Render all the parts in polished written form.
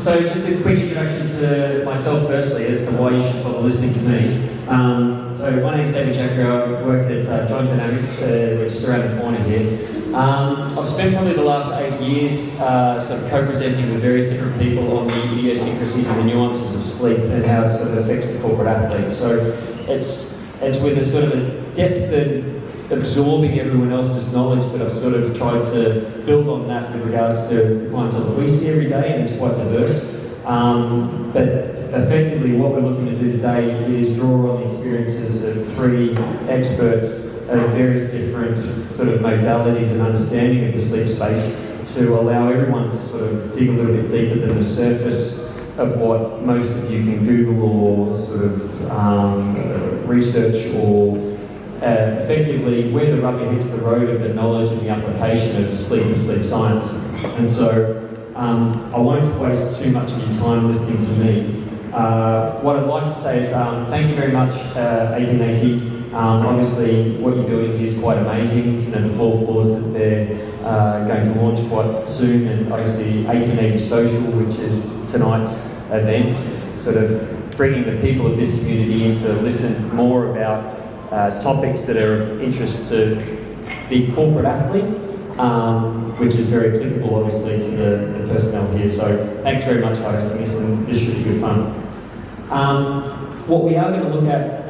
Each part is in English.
So just a quick introduction to myself firstly as to why you should bother listening to me. So my name's Jacquier. I work at Joint Dynamics, which is around the corner here. I've spent probably the last 8 years sort of co-presenting with various different people on the idiosyncrasies and the nuances of sleep and how it sort of affects the corporate athlete. So it's with a sort of a depth and absorbing everyone else's knowledge that I've sort of tried to build on that with regards to clientele that we see every day, and it's quite diverse. But effectively what we're looking to do today is draw on the experiences of 3 experts of various different sort of modalities and understanding of the sleep space to allow everyone to sort of dig a little bit deeper than the surface of what most of you can Google or sort of research, or effectively where the rubber hits the road of the knowledge and the application of sleep and sleep science. And so I won't waste too much of your time listening to me. What I'd like to say is thank you very much, 1880. Obviously what you're doing here is quite amazing. You know, the 4 floors that they're going to launch quite soon, and obviously 1880 Social, which is tonight's event, sort of bringing the people of this community in to listen more about topics that are of interest to the corporate athlete, which is very applicable obviously to the personnel here. So thanks very much for hosting us, and this should be good fun. What we are going to look at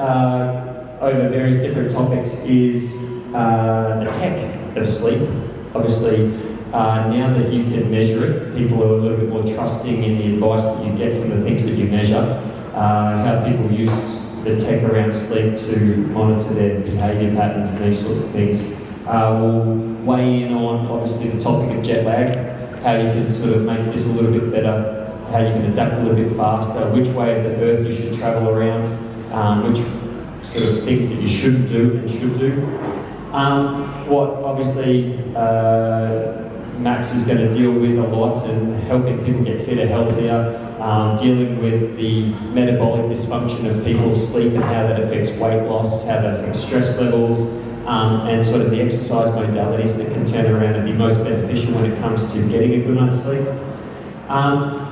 over various different topics is the tech of sleep. Obviously, now that you can measure it, people are a little bit more trusting in the advice that you get from the things that you measure, how people use the tech around sleep to monitor their behaviour patterns and these sorts of things. We'll weigh in on obviously the topic of jet lag, how you can sort of make this a little bit better, how you can adapt a little bit faster, which way of the earth you should travel around, which sort of things that you shouldn't do and should do. What obviously Max is going to deal with a lot, and helping people get fitter, healthier, dealing with the metabolic dysfunction of people's sleep and how that affects weight loss, how that affects stress levels, and sort of the exercise modalities that can turn around and be most beneficial when it comes to getting a good night's sleep.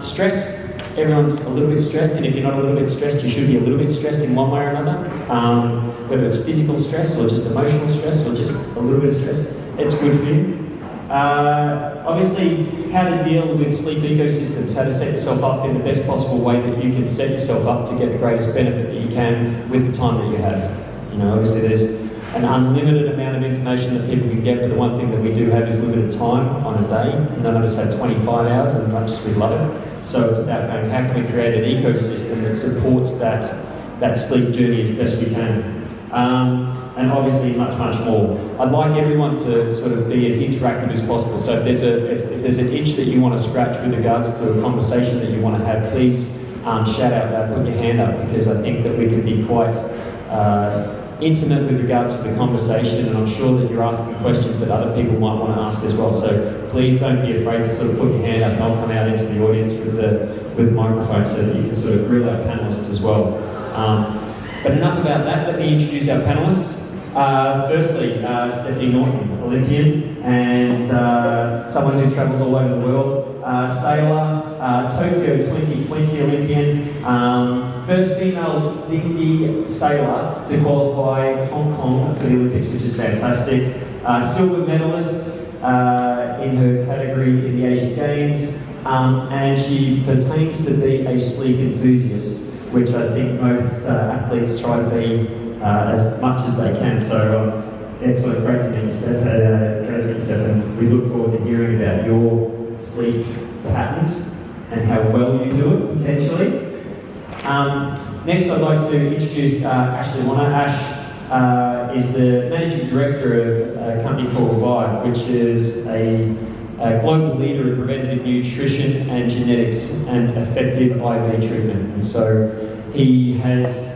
Stress, everyone's a little bit stressed, and if you're not a little bit stressed, you should be a little bit stressed in one way or another. Whether it's physical stress or just emotional stress or just a little bit of stress, it's good for you. Obviously, how to deal with sleep ecosystems, how to set yourself up in the best possible way that you can set yourself up to get the greatest benefit that you can with the time that you have. You know, obviously there's an unlimited amount of information that people can get, but the one thing that we do have is limited time on a day. None of us have 25 hours, as much as we love it. So it's about going, how can we create an ecosystem that supports that sleep journey as best we can. And obviously much, much more. I'd like everyone to sort of be as interactive as possible. So if there's an itch that you want to scratch with regards to a conversation that you want to have, please shout out loud, put your hand up, because I think that we can be quite intimate with regards to the conversation, and I'm sure that you're asking questions that other people might want to ask as well. So please don't be afraid to sort of put your hand up, and I'll come out into the audience with the microphone so that you can sort of grill our panellists as well. But enough about that, let me introduce our panellists. Firstly, Stephanie Norton, Olympian, and someone who travels all over the world. Sailor, Tokyo 2020 Olympian, first female dinghy sailor to qualify Hong Kong for the Olympics, which is fantastic. Silver medalist in her category in the Asian Games, and she pertains to be a sleep enthusiast, which I think most athletes try to be as much as they can. So excellent, great to meet you, Steph. And we look forward to hearing about your sleep patterns and how well you do it, potentially. Next, I'd like to introduce Ashley Worne. Ash is the managing director of a company called REVIV, which is a global leader in preventative nutrition and genetics and effective IV treatment. And so he has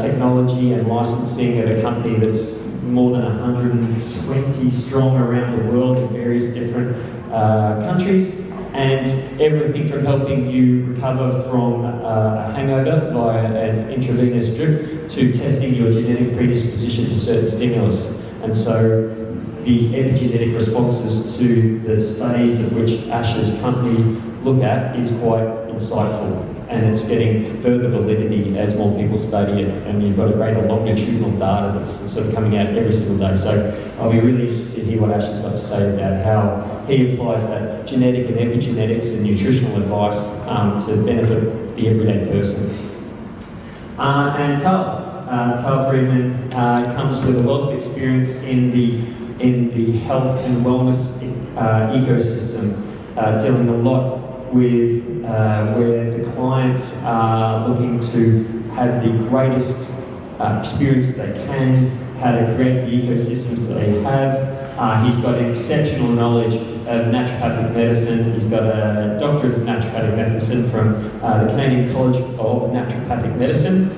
technology and licensing at a company that's more than 120 strong around the world in various different countries, and everything from helping you recover from a hangover via an intravenous drip to testing your genetic predisposition to certain stimulus. And so the epigenetic responses to the studies of which Ash's company look at is quite insightful, and it's getting further validity as more people study it, and you've got a greater longitudinal data that's sort of coming out every single day. So I'll be really interested to hear what Ashley's got to say about how he applies that genetic and epigenetics and nutritional advice to benefit the everyday person. And Tal Friedman comes with a lot of experience in the health and wellness ecosystem, dealing a lot with where the clients are looking to have the greatest experience they can, how to create the ecosystems that they have. He's got exceptional knowledge of naturopathic medicine. He's got a doctorate of naturopathic medicine from the Canadian College of Naturopathic Medicine.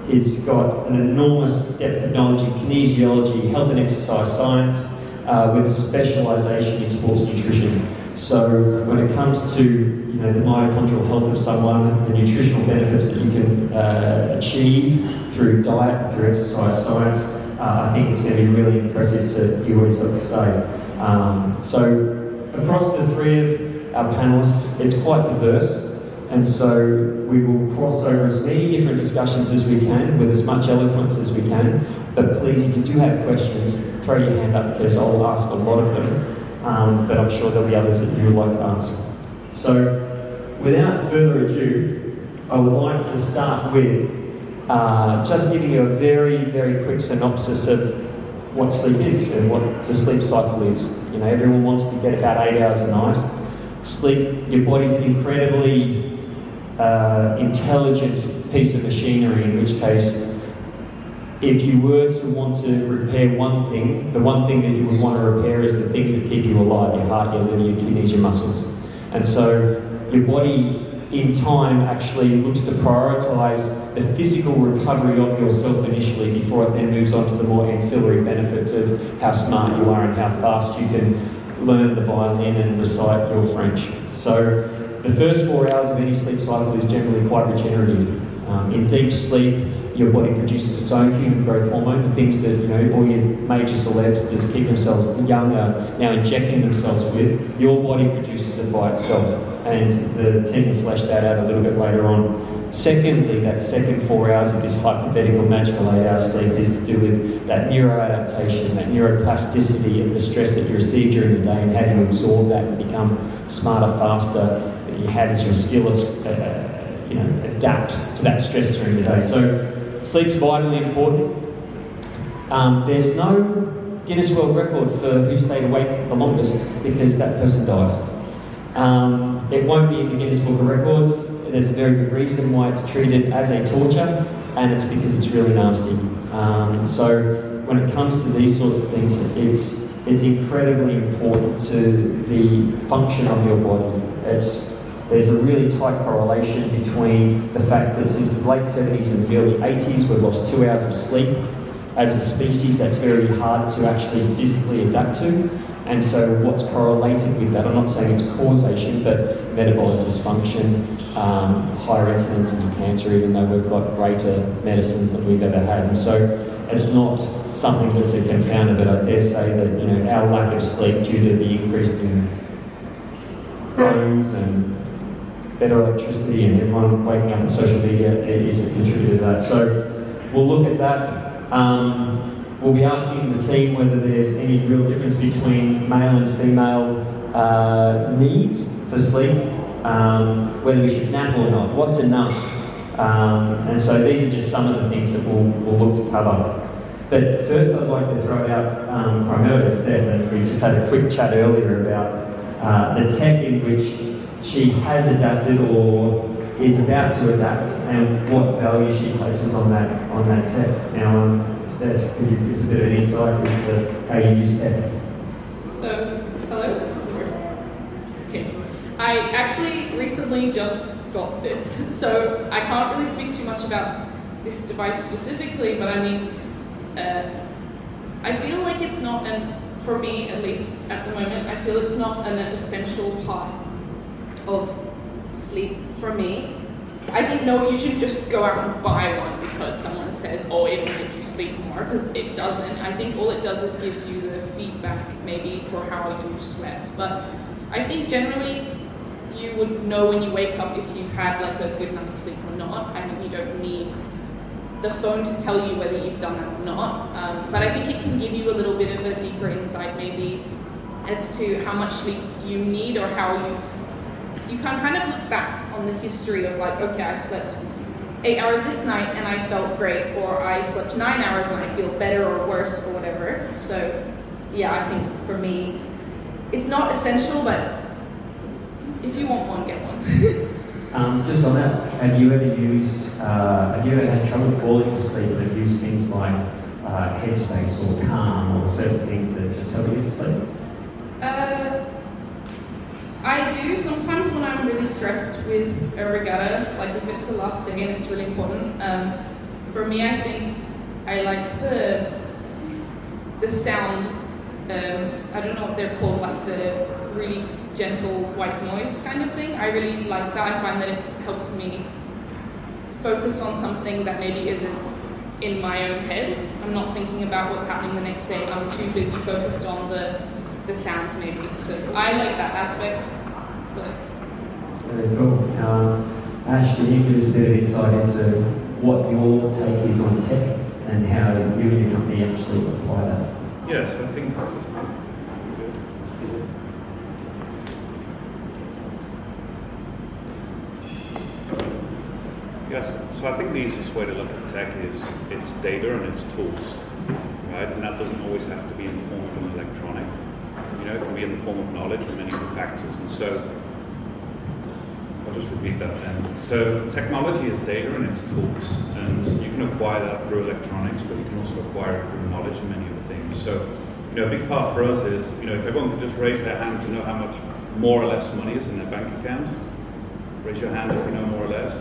He's got an enormous depth of knowledge in kinesiology, health and exercise science, with a specialisation in sports nutrition. So when it comes to the mitochondrial health of someone, the nutritional benefits that you can achieve through diet, through exercise science, I think it's going to be really impressive to hear what he's got to say. So across the three of our panellists, it's quite diverse. And so we will cross over as many different discussions as we can with as much eloquence as we can. But please, if you do have questions, throw your hand up because I'll ask a lot of them. But I'm sure there'll be others that you would like to ask. So without further ado, I would like to start with just giving you a very, very quick synopsis of what sleep is and what the sleep cycle is. Everyone wants to get about 8 hours a night. Sleep, your body's an incredibly intelligent piece of machinery, in which case, if you were to want to repair one thing, the one thing that you would want to repair is the things that keep you alive, your heart, your liver, your kidneys, your muscles. And so your body in time actually looks to prioritise the physical recovery of yourself initially before it then moves on to the more ancillary benefits of how smart you are and how fast you can learn the violin and recite your French. So the first 4 hours of any sleep cycle is generally quite regenerative. In deep sleep, your body produces its own human growth hormone, the things that all your major celebs to keep themselves young are now injecting themselves with. Your body produces it by itself, and the team will flesh that out a little bit later on. Secondly, that second 4 hours of this hypothetical magical 8 hour sleep is to do with that neuroadaptation, that neuroplasticity of the stress that you receive during the day and how you absorb that and become smarter, faster, that you have as your skills adapt to that stress during the day. So sleep's vitally important. There's no Guinness World Record for who stayed awake the longest because that person dies. It won't be in the Guinness Book of Records. There's a very good reason why it's treated as a torture, and it's because it's really nasty. So when it comes to these sorts of things, it's incredibly important to the function of your body. There's a really tight correlation between the fact that since the late 70s and the early 80s we've lost 2 hours of sleep. As a species, that's very hard to actually physically adapt to. And so what's correlated with that, I'm not saying it's causation, but metabolic dysfunction, higher incidences of cancer, even though we've got greater medicines than we've ever had. And so it's not something that's a confounder, but I dare say that our lack of sleep due to the increase in phones and better electricity and everyone waking up on social media is a contributor to that. So we'll look at that. We'll be asking the team whether there's any real difference between male and female needs for sleep, whether we should nap or not, what's enough. And so these are just some of the things that we'll look to cover. But first I'd like to throw it out primarily to Steph, and we just had a quick chat earlier about the tech in which she has adapted or is about to adapt, and what value she places on that tech. Now, Steph, could you give us a bit of an insight as to how you use tech? So, hello? Okay. I actually recently just got this, so I can't really speak too much about this device specifically, but I mean, I feel like it's not for me at least at the moment, I feel it's not an essential part of sleep for me. I think no, you should just go out and buy one because someone says, oh, it'll make you sleep more, because it doesn't. I think all it does is gives you the feedback maybe for how you slept. But I think generally you would know when you wake up if you've had like a good night's sleep or not. I think you don't need the phone to tell you whether you've done that or not. But I think it can give you a little bit of a deeper insight maybe as to how much sleep you need, or how you can kind of look back on the history of like, okay, I slept 8 hours this night and I felt great, or I slept 9 hours and I feel better or worse or whatever. So yeah, I think for me, it's not essential, but if you want one, get one. Just on that, have you ever had trouble falling to sleep and have used things like Headspace or Calm or certain things that just help you to sleep? I do sometimes when I'm really stressed with a regatta, like if it's the last day and it's really important. For me, I think I like the sound. I don't know what they're called, like the really gentle white noise kind of thing. I really like that. I find that it helps me focus on something that maybe isn't in my own head. I'm not thinking about what's happening the next day. I'm too busy focused on the sounds maybe. So I like that aspect. But Very cool. Ash, can you give us a bit of insight into what your take is on tech and how you and your company actually apply that? Yes, I think this is good. Yes, so I think the easiest way to look at tech is its data and its tools, right? And that doesn't always have to be in the form of an electronic. You know, it can be in the form of knowledge and many other factors. And so, I'll just repeat that then. So, technology is data and its tools, and you can acquire that through electronics, but you can also acquire it through knowledge and many other things. So, you know, a big part for us is, you know, if everyone could just raise their hand to know how much more or less money is in their bank account. Raise your hand if you know more or less.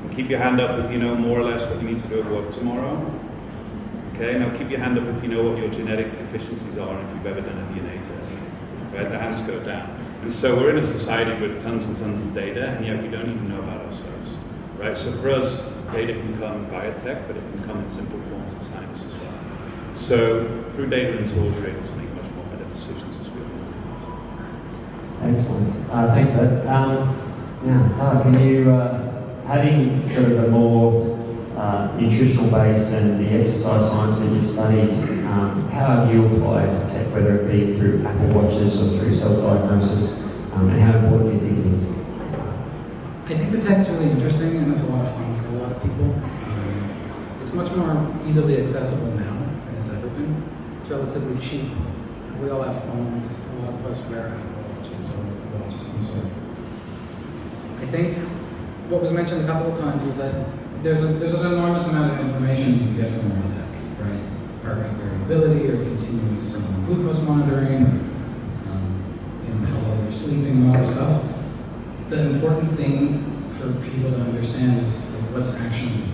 And keep your hand up if you know more or less what you need to do at work tomorrow. Okay, now keep your hand up if you know what your genetic deficiencies are and if you've ever done a DNA test. Right, the hands go down. And so we're in a society with tons and tons of data, and yet we don't even know about ourselves. Right, so for us, data can come via tech, but it can come in simple forms of science as well. So through data and tools, we're able to make much more better decisions as we go. Excellent. Thanks for that. Now, Tara, can you, having sort of a more nutritional base and the exercise science that you've studied, how have you applied tech, whether it be through Apple Watches or through self-diagnosis, and how important do you think it is? I think the tech is really interesting and it's a lot of fun for a lot of people. It's much more easily accessible now than it's ever been. It's relatively cheap. We all have phones. A lot of us wear Apple Watches or watches of some sort. I think what was mentioned a couple of times was that there's an enormous amount of information you can get from all tech, right? Heart rate variability or continuous glucose monitoring, how well you're sleeping, and all this stuff. The important thing for people to understand is what's actionable.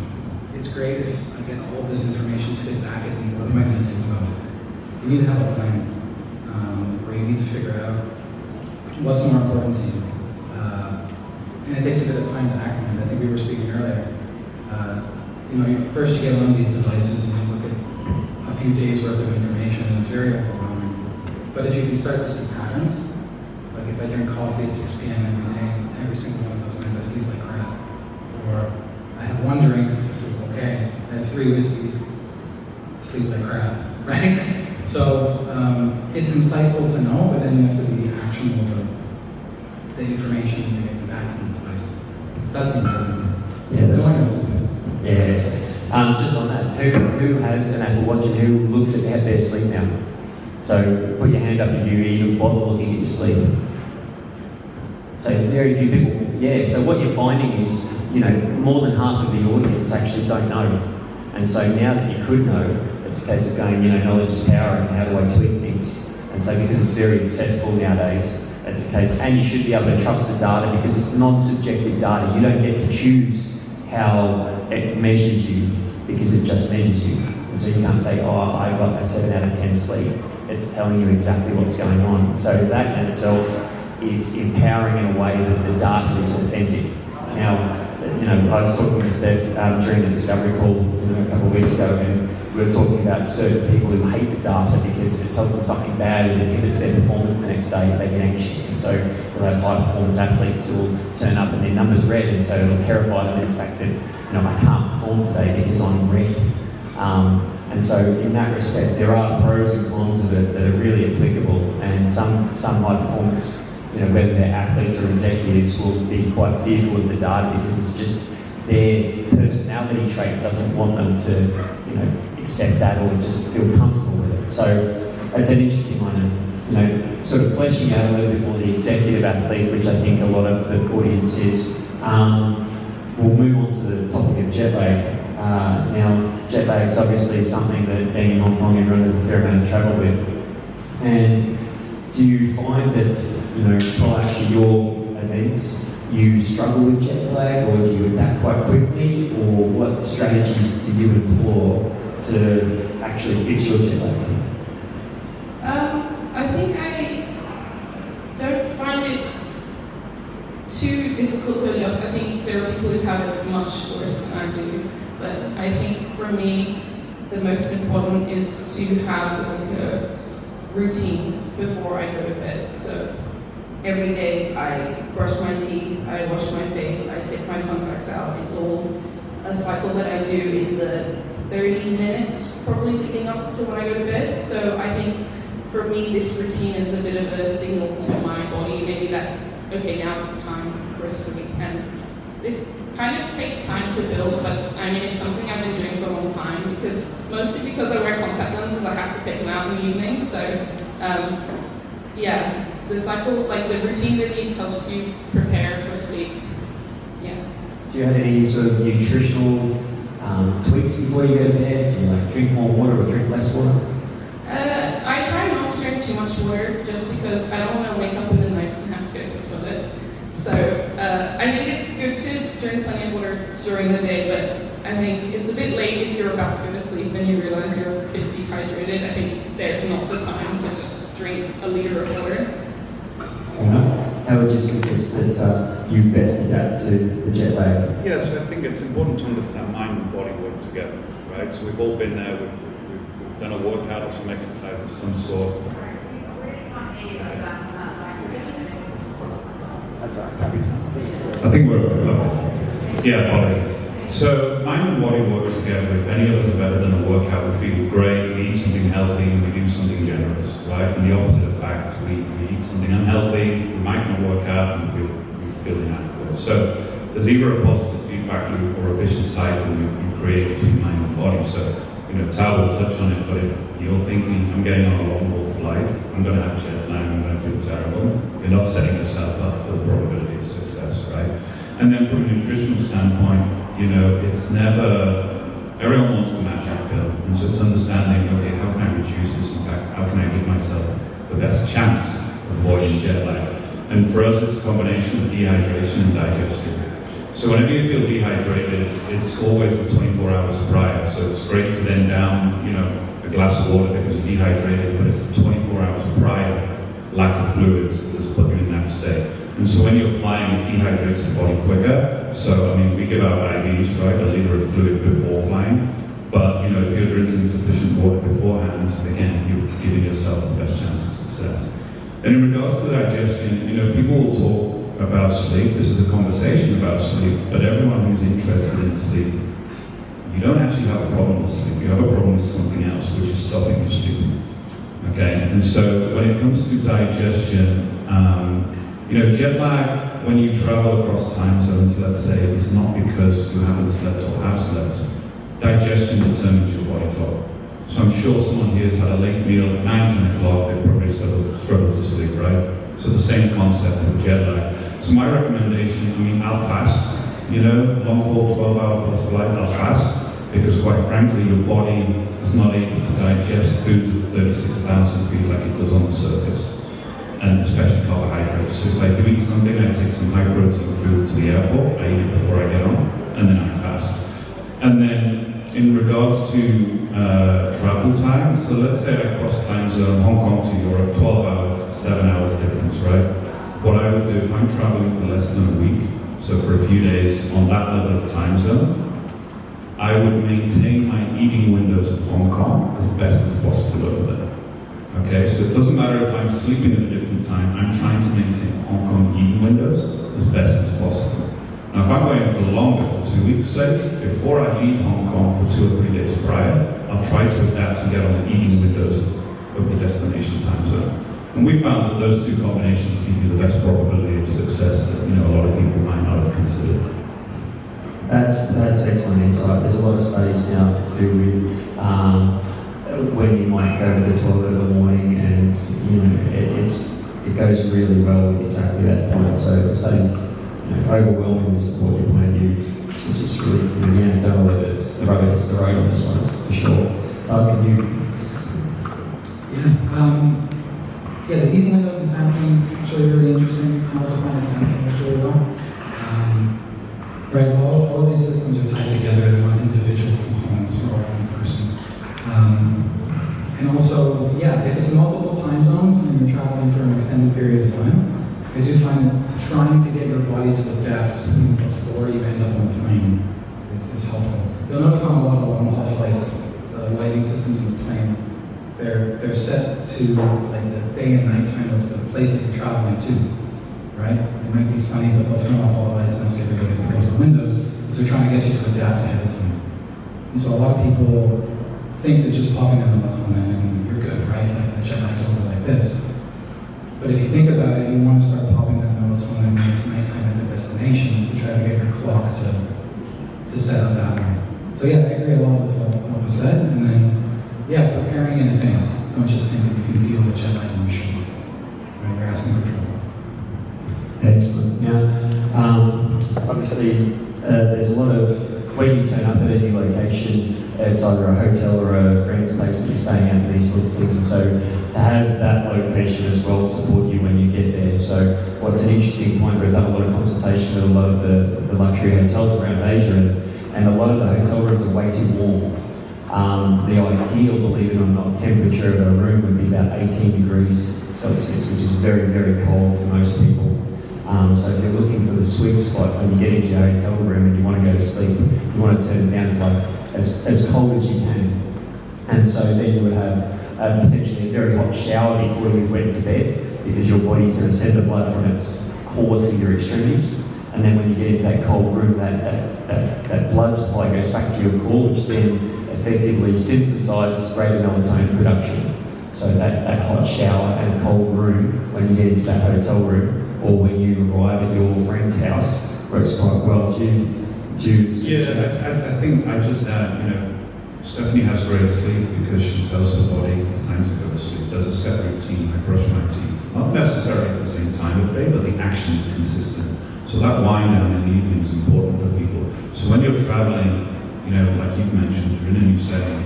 It's great if I get all of this information spit back at me. What am I going to do about it? You need to have a plan, or you need to figure out what's more important to you. And it takes a bit of time to act on it. I think we were speaking earlier. First you get one of these devices and you look at a few days worth of information and it's very overwhelming. But if you can start to see patterns, like if I drink coffee at 6 p.m. every day, every single one of those nights I sleep like crap. Or I have one drink, I sleep okay. I have 3 whiskeys, sleep like crap, right? So it's insightful to know, but then you have to be actionable about the information you're getting back from the devices. That's the important. Yeah, that's right. Yeah, just on that, who has an Apple Watch and who looks at their sleep now? So put your hand up if you even bother looking at your sleep. So very few people, yeah, so what you're finding is, more than half of the audience actually don't know. And so now that you could know, it's a case of going, knowledge is power and how do I tweak things? And so because it's very accessible nowadays, it's a case, and you should be able to trust the data because it's non-subjective data. You don't get to choose how it measures you because it just measures you. And so you can't say, I got a 7 out of 10 sleep. It's telling you exactly what's going on. So that in itself is empowering in a way that the data is authentic. Now, I was talking to Steph during the discovery call a couple of weeks ago, and we're talking about certain people who hate the data because if it tells them something bad, it inhibits their performance the next day, they get anxious. And so we'll have high performance athletes who will turn up and their number's red, and so it'll terrify them in the fact that, you know, I can't perform today because I'm red. And so in that respect, there are pros and cons of it that are really applicable, and some high performance, you know, whether they're athletes or executives, will be quite fearful of the data because it's just their personality trait doesn't want them to, you know, accept that or just feel comfortable with it. So it's an interesting one, and, you know, sort of fleshing out a little bit more the executive athlete, which I think a lot of the audience is. We'll move on to the topic of jet lag. Now, jet lag is obviously something that being in Hong Kong, everyone has a fair amount of trouble with. And do you find that, you know, prior to your events, you struggle with jet lag, or do you adapt quite quickly, or what strategies do you employ to actually fix your jet lag? I think I don't find it too difficult to adjust. I think there are people who have it much worse than I do, but I think for me, the most important is to have like a routine before I go to bed. So every day I brush my teeth, I wash my face, I take my contacts out. It's all a cycle that I do in the 30 minutes probably leading up to when I go to bed. So I think for me this routine is a bit of a signal to my body, maybe that, okay, now it's time for a sleep. And this kind of takes time to build, but I mean, it's something I've been doing for a long time, mostly because I wear contact lenses, I have to take them out in the evening. So yeah, the cycle, like the routine really helps you prepare for sleep. Yeah. Do you have any sort of nutritional tweaks before you go to bed? Do you like drink more water or drink less water? I try not to drink too much water just because I don't want to wake up in the night and have to go to the toilet. So I think it's good to drink plenty of water during the day, but I think it's a bit late if you're about to go to sleep and you realize you're a bit dehydrated. I think there's not the time to just drink a liter of water. How would you suggest that you best adapt to the jet lag? Yeah, so I think it's important to understand mind and body work together, right? So we've all been there, we've done a workout or some exercise of some sort. That's right. I think we're okay. Yeah, apologies. So mind and body work together. If any of us are better than a workout, we feel great, we eat something healthy, and we do something generous, right? And the opposite of fact, we eat something unhealthy, we might not work out, and we feel inadequate. So there's either a positive feedback loop or a vicious cycle you create between mind and body. So, you know, Tal will touch on it, but if you're thinking, I'm getting on a long haul flight, I'm going to have jet lag, I'm going to feel terrible, you're not setting yourself up for the probability of success, right? And then from a nutritional standpoint, you know, it's never, everyone wants the magic pill. And so it's understanding, okay, how can I reduce this impact? How can I give myself the best chance of avoiding jet lag? And for us, it's a combination of dehydration and digestion. So whenever you feel dehydrated, it's always the 24 hours prior. So it's great to then down, you know, a glass of water because you're dehydrated, but it's the 24 hours prior lack of fluids that's put you in that state. And so when you're flying, it dehydrates the body quicker. So, I mean, we give out IVs, right, a liter of fluid before flying. But, you know, if you're drinking sufficient water beforehand, again, you're giving yourself the best chance of success. And in regards to digestion, you know, people will talk about sleep. This is a conversation about sleep. But everyone who's interested in sleep, you don't actually have a problem with sleep. You have a problem with something else, which is stopping you sleeping. Okay, and so when it comes to digestion, you know, jet lag, when you travel across time zones, let's say, it's not because you haven't slept or have slept. Digestion determines your body clock. So I'm sure someone here has had a late meal at 9, 10 o'clock, they probably struggle to sleep, right? So the same concept with jet lag. So my recommendation, I mean, I'll fast, you know, long haul 12-hour plus flight, I'll fast, because quite frankly, your body is not able to digest food at 36,000 feet like it does on the surface. And especially carbohydrates. So if I do eat something, I take some high protein food to the airport, I eat it before I get on, and then I fast. And then in regards to travel time, so let's say I cross time zone, Hong Kong to Europe, 12 hours, 7 hours difference, right? What I would do if I'm traveling for less than a week, so for a few days on that level of time zone, I would maintain my eating windows of Hong Kong as best as possible over there. Okay, so it doesn't matter if I'm sleeping at a different time, I'm trying to maintain Hong Kong eating windows as best as possible. Now, if I'm going for longer, for 2 weeks, say, before I leave Hong Kong for 2 or 3 days prior, I'll try to adapt to get on the eating windows of the destination time zone. And we found that those two combinations give you the best probability of success that a lot of people might not have considered. That's excellent insight. There's a lot of studies now to do with when you might go to the toilet in the morning, and it goes really well with exactly that point. So the studies overwhelmingly support your point of view, which is really the anecdotal evidence. The rubber hits the road on this one, for sure. So can you? Yeah, the eating windows and fasting actually really interesting. I also find that fasting works really well. Right, all of these systems are tied together. They're not individual components for one person. And also, if it's multiple time zones and you're traveling for an extended period of time, I do find that trying to get your body to adapt before you end up on the plane is helpful. You'll notice on a lot of long-haul flights, the lighting systems in the plane, they're set to like the day and night time of the place that you're traveling to, right? It might be sunny, but they'll turn off all the lights and ask everybody to close the windows because they're trying to get you to adapt ahead of time. And so a lot of people think that just popping in the melatonin and you're good, right? Like the jet lag's over like this. But if you think about it, you want to start popping that melatonin when it's nighttime at the destination to try to get your clock to set up that way. So I agree a lot with what was said, and then preparing in advance. Don't just think that you can deal with jet lag when you show up. Right? You're asking for trouble. Excellent. Now, obviously, there's a lot of when you turn up at any location, it's either a hotel or a friend's place that you're staying at, and these sorts of things. And so to have that location as well support you when you get there. So what's an interesting point, we've done a lot of consultation with a lot of the luxury hotels around Asia, and a lot of the hotel rooms are way too warm. The ideal, believe it or not, temperature of a room would be about 18 degrees Celsius, which is very, very cold for most people. So if you're looking for the sweet spot when you get into your hotel room and you want to go to sleep, you want to turn it down to like as cold as you can. And so then you would have potentially a very hot shower before you went to bed, because your body's going to send the blood from its core to your extremities. And then when you get into that cold room, that blood supply goes back to your core, which then effectively synthesizes greater melatonin production. So that hot shower and cold room, when you get into that hotel room, or when you arrive at your friend's house, works quite well. I think I just add, Stephanie has great sleep because she tells her body it's time to go to sleep. There's a set routine. I brush my teeth, not necessarily at the same time of day, but the action is consistent. So that wind down in the evening is important for people. So when you're traveling, like you've mentioned, you're in a new setting.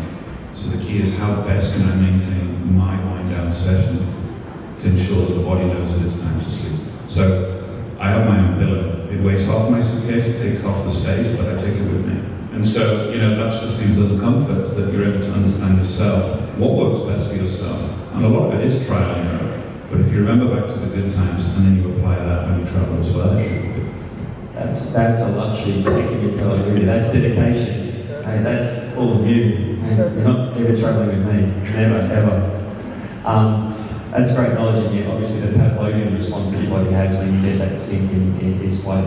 So the key is how best can I maintain my wind down session to ensure that the body knows that it's time to sleep. So I have my own pillow. It weighs half my suitcase, it takes half the space, but I take it with me. And so, that's just these little comforts that you're able to understand yourself, what works best for yourself. And a lot of it is trial and error. But if you remember back to the good times and then you apply that when you travel as well, it should be good. That's a luxury, taking your pillow with you. That's dedication. Hey, that's all of you. Hey, you're not ever traveling with me. Never, ever. That's great knowledge, and obviously the Pavlovian response that your body has when you get that sick is quite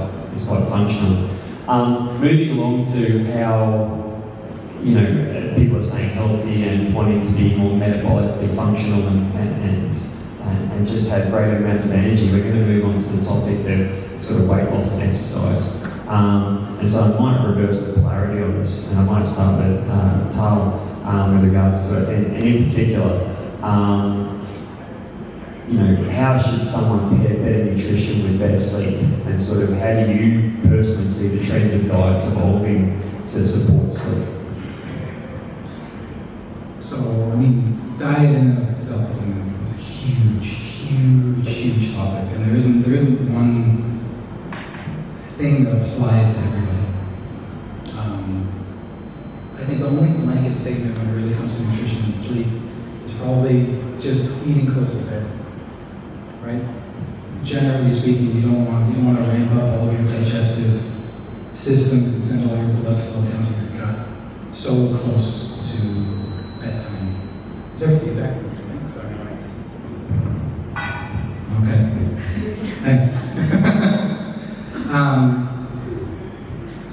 functional. Moving along to how people are staying healthy and wanting to be more metabolically functional and just have greater amounts of energy, we're going to move on to the topic of sort of weight loss and exercise. And so I might reverse the polarity on this, and I might start with Tal with regards to it, and in particular. How should someone pair better nutrition with better sleep? And sort of how do you personally see the trends of diets evolving to support sleep? So, diet in and of itself is a huge topic, and there isn't one thing that applies to everybody. I think the only blanket statement when it really comes to nutrition and sleep is probably just eating close to bed. Right? Generally speaking, you don't want to ramp up all of your digestive systems and send all your blood flow down to your gut. so close to bedtime. Is there feedback? Sorry. Okay. Thanks.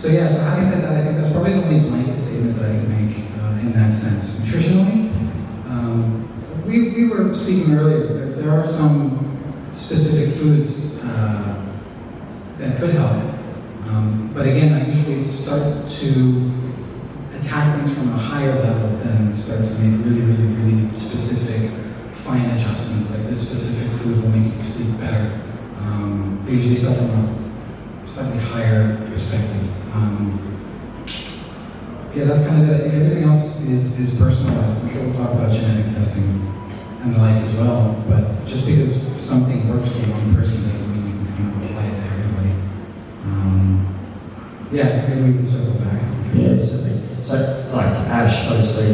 So yeah, so having said that, I think that's probably the only blanket statement that I can make in that sense. Nutritionally, we were speaking earlier, there are some specific foods that could help. But again, I usually start to attack things from a higher level than start to make really specific, fine adjustments, like this specific food will make you sleep better. I usually start from a slightly higher perspective. Yeah, that's kind of it. I think everything else is personalized. I'm sure we'll talk about genetic testing and the like as well, but just because something works for one person doesn't mean you can kind of apply it to everybody. Yeah, maybe we can circle back. Yeah, certainly. So, like Ash, obviously,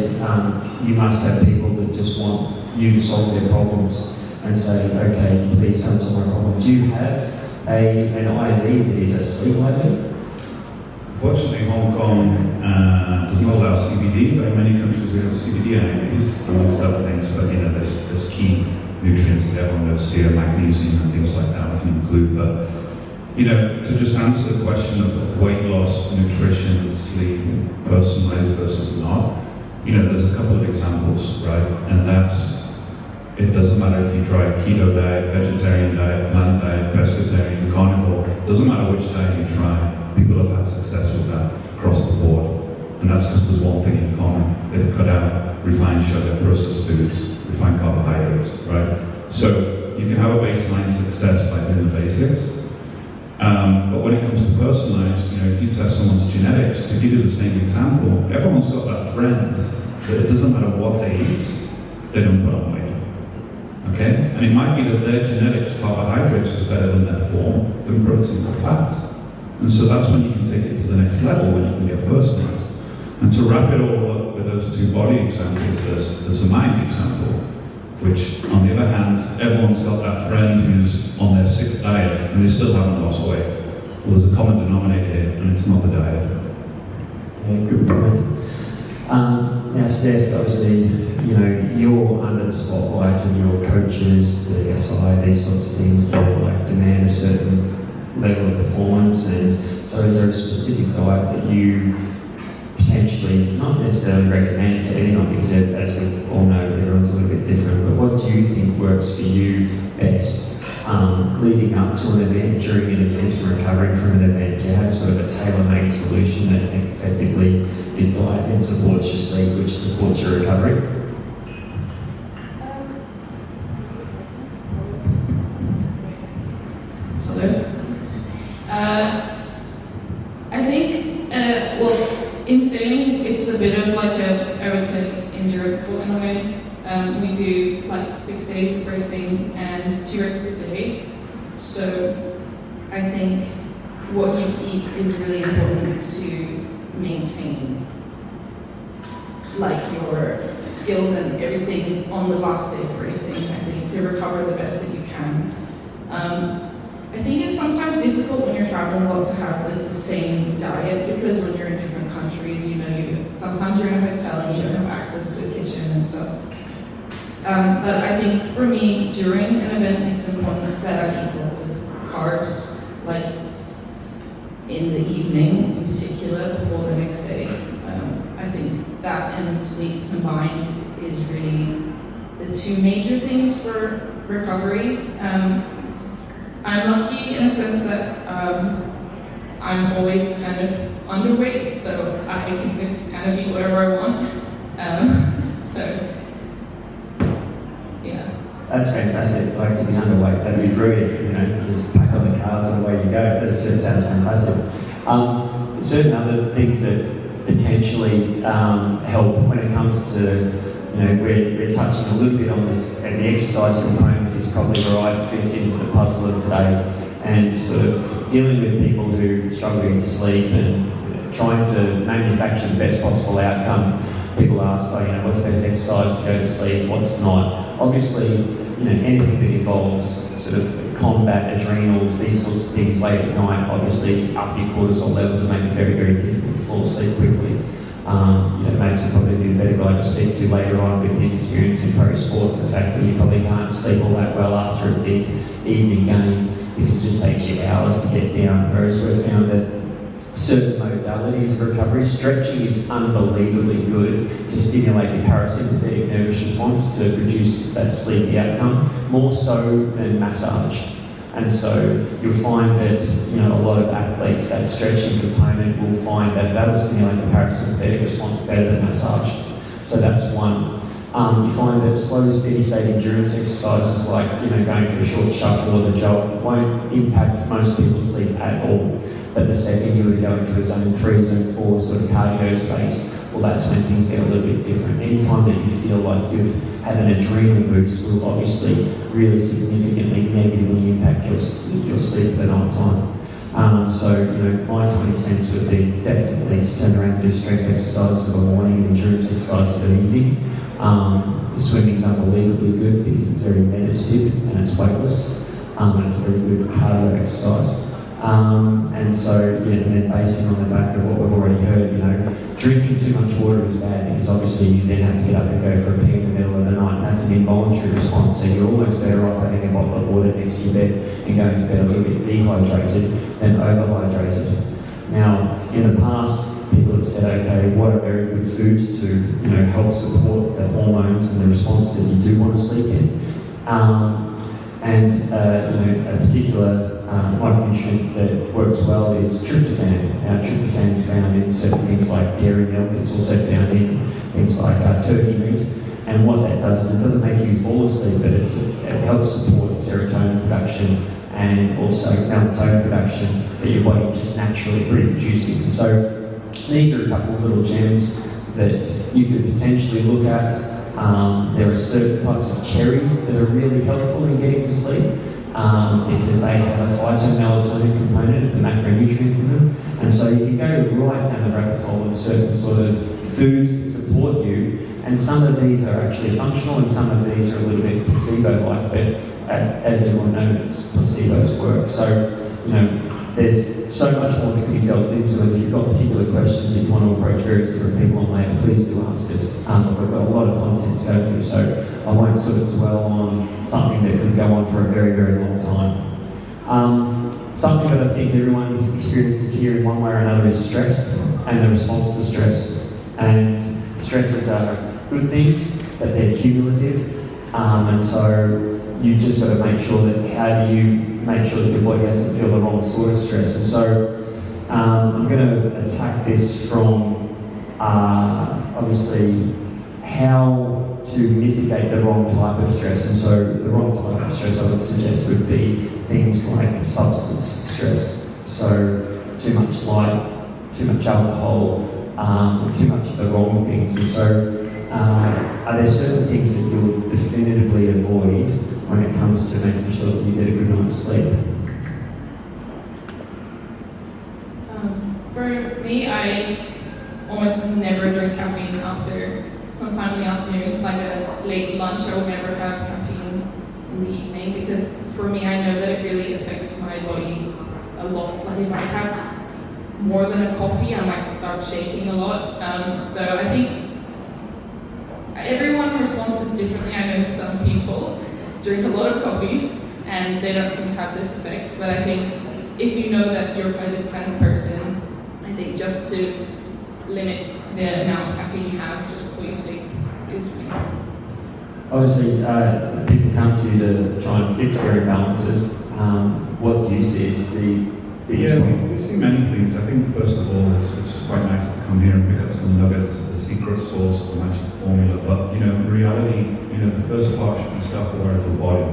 you must have people that just want you to solve their problems and say, okay, please don't solve my problems. Do you have an IV that is a sleep IV? Fortunately, Hong Kong does not allow CBD, but in many countries we have CBD IVs, amongst other things. But you know, there's key nutrients that everyone knows here, magnesium and things like that we can include. But you know, to just answer the question of weight loss, nutrition, sleep, personalized versus not, you know, there's a couple of examples, right? And that's, it doesn't matter if you try keto diet, vegetarian diet, plant diet, pescatarian, carnivore, doesn't matter which diet you try, people have had success with that across the board. And that's because there's one thing in common. They've cut out refined sugar, processed foods, refined carbohydrates, right? So you can have a baseline success by doing the basics. But when it comes to personalized, you know, if you test someone's genetics, to give you the same example, everyone's got that friend that it doesn't matter what they eat, they don't put on weight. Okay? And it might be that their genetics, carbohydrates is better than their form, than proteins or fats. And so that's when you can take it to the next level, when you can get personalized. And to wrap it all up with those two body examples, there's a mind example, which, on the other hand, everyone's got that friend who's on their 6th diet and they still haven't lost weight. Well, there's a common denominator here, and it's not the diet. Yeah, good point. Now, Steph, obviously, you know, you're under the spotlight and your coaches, the SI, these sorts of things, they like demand a certain level of performance. And so, is there a specific diet that you potentially not necessarily recommend to anyone, because as we all know, everyone's a little bit different, but what do you think works for you best leading up to an event, during an event, and recovering from an event? Do you have sort of a tailor-made solution that effectively your diet and supports your sleep, which supports your recovery? Hello. I think, well, in sailing, it's a bit of like I would say, endurance sport in a way. We do like 6 days of racing and 2 races a day. So I think what you eat is really important to maintain like your skills and everything on the last day of racing, I think, to recover the best that you can. I think it's sometimes difficult when you're traveling a lot to have like the same diet, because when you're in different countries, you know, sometimes you're in a hotel and you don't have access to a kitchen and stuff. But I think for me, during an event, it's important that I eat lots of carbs, like in the evening in particular, before the next day. I think that and sleep combined is really the 2 major things for recovery. I'm lucky in a sense that I'm always kind of underweight, so I can just kind of eat whatever I want. So, yeah. That's fantastic. Like, to be underweight, that'd be brilliant. You know, just pack on the carbs and away you go. That sounds fantastic. Certain other things that potentially help when it comes to, you know, we're touching a little bit on this, and the exercise component is probably where I fit into the puzzle of today, and sort of dealing with people who struggle to get to sleep and trying to manufacture the best possible outcome. People ask, oh, you know, what's the best exercise to go to sleep, what's not? Obviously, you know, anything that involves sort of combat, adrenals, these sorts of things late at night, obviously up your cortisol levels and make it very, very difficult to fall asleep quickly. Max would probably be a better guy to speak to later on with his experience in pro sport. The fact that you probably can't sleep all that well after a big evening game because it just takes you hours to get down. Whereas we've found that certain modalities of recovery, stretching is unbelievably good to stimulate the parasympathetic nervous response to reduce that sleepy outcome, more so than massage. And so you'll find that a lot of athletes, that stretching component will find that that'll stimulate the parasympathetic response better than massage. So that's one. You find that slow, steady state endurance exercises like going for a short shuffle or the jog won't impact most people's sleep at all. But the second you were to go into a zone 3, zone 4 sort of cardio space, well, that's when things get a little bit different. Anytime that you feel like you've had an adrenal boost will obviously really significantly negatively impact your sleep at the night time. So my 20 cents would be definitely to turn around and do strength exercises in the morning and endurance exercises in the evening. Swimming's unbelievably good because it's very meditative and it's weightless, and it's a very good cardio exercise. And then basing on the back of what we've already heard, drinking too much water is bad because obviously you then have to get up and go for a pee in the middle of the night. That's an involuntary response, so you're almost better off having a bottle of water next to your bed and going to bed a little bit dehydrated than overhydrated. Now, in the past, people have said, okay, what are very good foods to help support the hormones and the response that you do want to sleep in? A particular micronutrient that works well is tryptophan. Now, tryptophan is found in certain things like dairy milk. It's also found in things like turkey meat. And what that does is it doesn't make you fall asleep, but it helps support serotonin production and also melatonin production that your body just naturally produces. And so these are a couple of little gems that you could potentially look at. There are certain types of cherries that are really helpful in getting to sleep because they have a phytomelatonin component, the macronutrient in them. And so you can go right down the rabbit hole with certain sort of foods that support you. And some of these are actually functional and some of these are a little bit placebo-like, but as everyone knows, placebos work. So, there's so much more that can be delved into, and if you've got particular questions that you want to approach various different people on later, please do ask us. We've got a lot of content to go through, so I won't sort of dwell on something that could go on for a very, very long time. Something that I think everyone experiences here in one way or another is stress and the response to stress. And stresses are good things, but they're cumulative. And so you just got to make sure that how do you make sure that your body doesn't feel the wrong sort of stress. And so I'm going to attack this from obviously how to mitigate the wrong type of stress. And so the wrong type of stress I would suggest would be things like substance stress. So too much light, too much alcohol, too much of the wrong things. And so are there certain things that you'll definitively avoid when it comes to making sure that you get a good night's sleep? For me, I almost never drink caffeine after sometime in the afternoon, like a late lunch. I will never have caffeine in the evening because for me, I know that it really affects my body a lot. Like if I have more than a coffee, I might start shaking a lot. So I think everyone responds to this differently. I know some people drink a lot of coffees and they don't seem to have this effect, but I think if you know that you're this kind of person, I think just to limit the amount of caffeine you have just before you sleep is fine. Obviously, people come to you to try and fix their imbalances. What do you see as the biggest point? We see many things. I think first of all, it's quite nice to come here and pick up some nuggets, the secret sauce, the magic formula. But in reality, the first part should be self-aware of the body.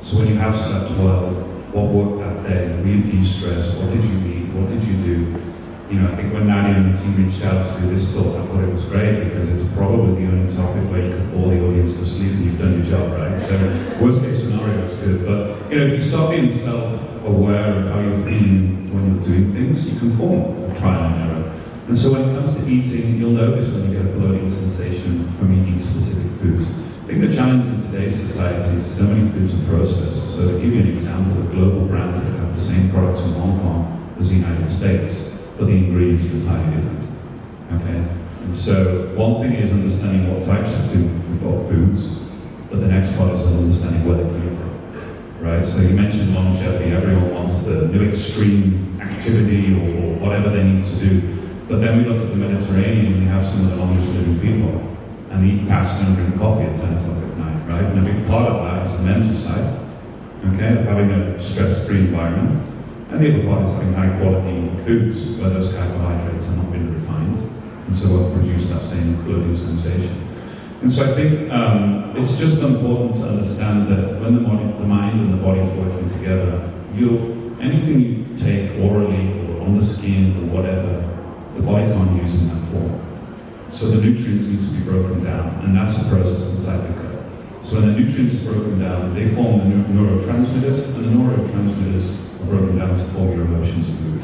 So when you have slept well, what worked that day? Were you de-stressed? What did you eat? What did you do? I think when Nadia and the team reached out to do this talk, I thought it was great because it's probably the only topic where you could bore the audience to sleep and you've done your job, right? So worst case scenario is good. But if you start being self-aware of how you're feeling when you're doing things, you can form a trial and error. And so when it comes to eating, you'll notice when you get a bloating sensation from eating specific foods. I think the challenge in today's society is so many foods are processed. So to give you an example, a global brand could have the same products in Hong Kong as the United States, but the ingredients are entirely different. Okay? And so one thing is understanding what types of foods, but the next part is understanding where they're coming from. Right? So you mentioned longevity, everyone wants the new extreme activity or whatever they need to do. But then we look at the Mediterranean and we have some of the longest living people. And they eat pasta and drink coffee at 10 o'clock at night, right? And a big part of that is the mental side, okay, of having a stress-free environment. And the other part is having high quality foods where those carbohydrates have not been refined. And so will produce that same bloating sensation. And so I think it's just important to understand that when the mind and the body is working together, anything you take orally or on the skin or whatever, the body can't use in that form. So the nutrients need to be broken down, and that's a process inside the gut. So when the nutrients are broken down, they form the neurotransmitters, and the neurotransmitters are broken down to form your emotions and mood.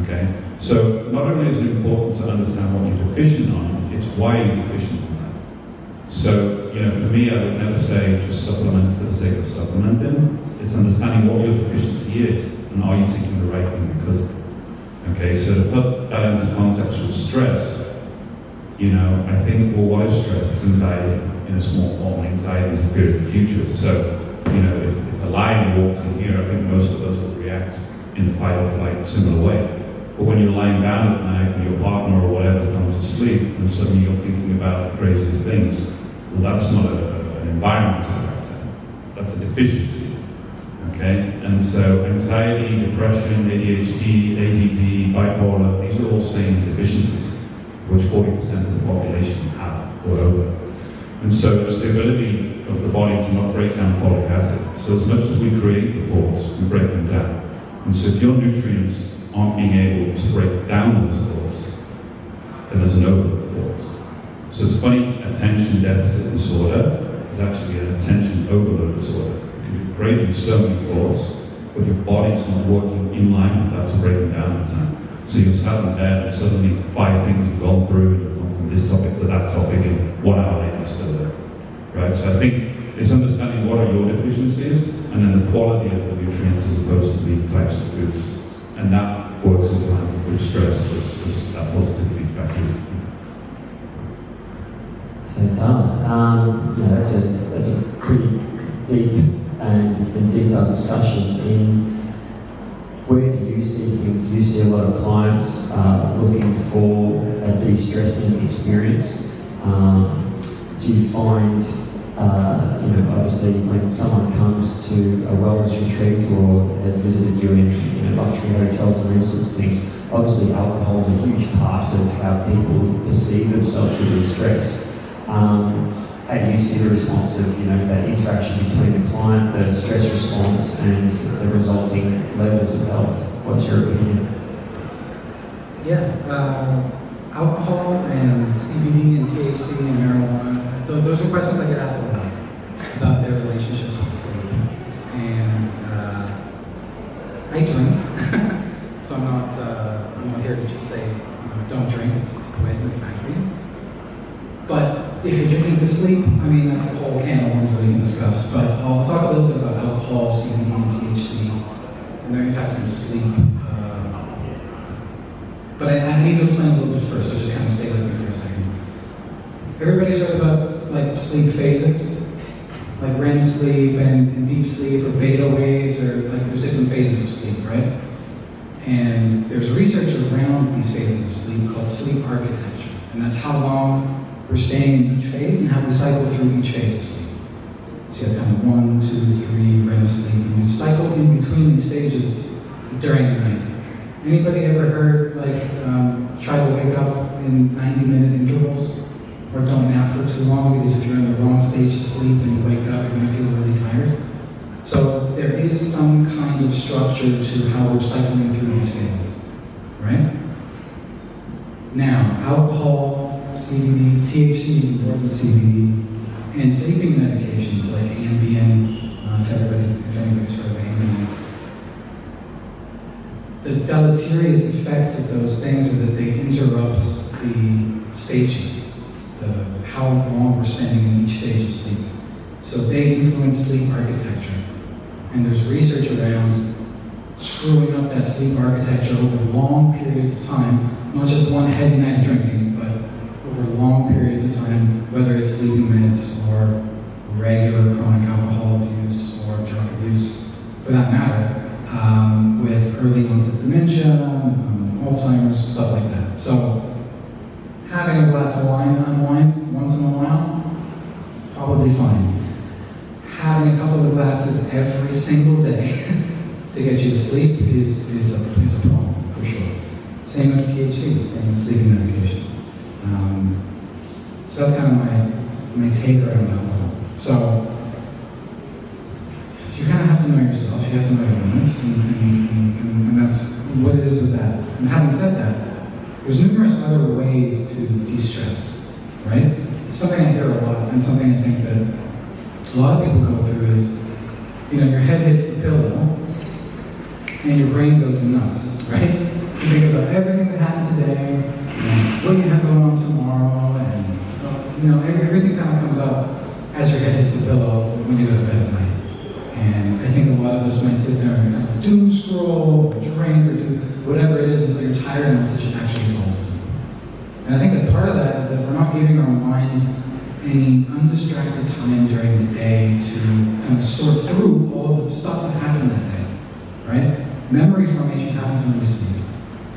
Okay? So not only is it important to understand what you're deficient on, it's why you're deficient on that. So, for me, I would never say just supplement for the sake of supplementing. It's understanding what your deficiency is, and are you taking the right thing because of it. Okay, so to put that into context with stress, I think, well, what is stress? It's anxiety in a small form. Anxiety is a fear of the future. So, if a lion walked in here, I think most of us would react in a fight or flight similar way. But when you're lying down at night and your partner or whatever has gone to sleep, and suddenly you're thinking about crazy things, well, that's not an environmental factor. That's a deficiency. Okay? And so anxiety, depression, ADHD, ADD, bipolar, these are all same deficiencies, which 40% of the population have or over. And so it's the ability of the body to not break down folic acid. So as much as we create the thoughts, we break them down. And so if your nutrients aren't being able to break down those thoughts, then there's an overload of thoughts. So it's funny, attention deficit disorder is actually an attention overload disorder, because you're creating so many thoughts, but your body's not working in line with that to break them down in time. So you're sat in bed and suddenly 5 things have gone through, and you've gone from this topic to that topic, and 1 hour later you're still there. Right? So I think it's understanding what are your deficiencies, and then the quality of the nutrients as opposed to the types of foods. And that works in line with stress as that positive feedback loop. So that's a pretty deep and detailed discussion. Where do you see things? Do you see a lot of clients looking for a de-stressing experience? Do you find, obviously when someone comes to a wellness retreat or has visited you in luxury hotels and these sorts of things, obviously alcohol is a huge part of how people perceive themselves to de-stress. How do you see the response of that interaction between the client, the stress response, and the resulting levels of health? What's your opinion? Yeah, alcohol and CBD and THC and marijuana, those are questions I get asked a lot about their relationships with sleep. And I drink, so I'm not here to just say don't drink. It's poison. It's bad for you. But if you're drinking to sleep, that's a whole can of worms that we can discuss. But I'll talk a little bit about alcohol, CBD, and THC, and their impacts on sleep. But I need to explain a little bit first, so just kind of stay with me for a second. Everybody's heard about sleep phases, like REM sleep and deep sleep, or beta waves, or there's different phases of sleep, right? And there's research around these phases of sleep called sleep architecture, and that's how long we're staying in each phase and how we cycle through each phase of sleep. So you have kind of 1, 2, 3 REM sleep, and you cycle in between these stages during the night. Anybody ever heard try to wake up in 90-minute intervals, or don't nap for too long, because if you're in the wrong stage of sleep and you wake up, you're going to feel really tired? So there is some kind of structure to how we're cycling through these phases, right? Now, alcohol, CBD, THC, Norton CBD, and sleeping medications like Ambien, if anybody's heard of Ambien. The deleterious effects of those things are that they interrupt the stages, how long we're spending in each stage of sleep. So they influence sleep architecture. And there's research around screwing up that sleep architecture over long periods of time, not just one heavy night of drinking, but for long periods of time, whether it's sleeping meds or regular chronic alcohol abuse or drug abuse, for that matter, with early onset dementia, Alzheimer's, stuff like that. So having a glass of wine to unwind once in a while, probably fine. Having a couple of glasses every single day to get you to sleep is a problem, for sure. Same with THC, same with sleeping medications. So that's kind of my take around that one. So you kind of have to know yourself, you have to know your limits, and that's what it is with that. And having said that, there's numerous other ways to de-stress, right? It's something I hear a lot, and something I think that a lot of people go through is, your head hits the pillow, and your brain goes nuts, right? You think about everything that happened today, what you have going on tomorrow, and everything kind of comes up as your head hits the pillow when you go to bed at night. And I think a lot of us might sit there and kind of doom scroll, or drink, or do whatever it is until you're tired enough to just actually fall asleep. And I think that part of that is that we're not giving our minds any undistracted time during the day to kind of sort through all of the stuff that happened that day, right? Memory formation happens when we sleep.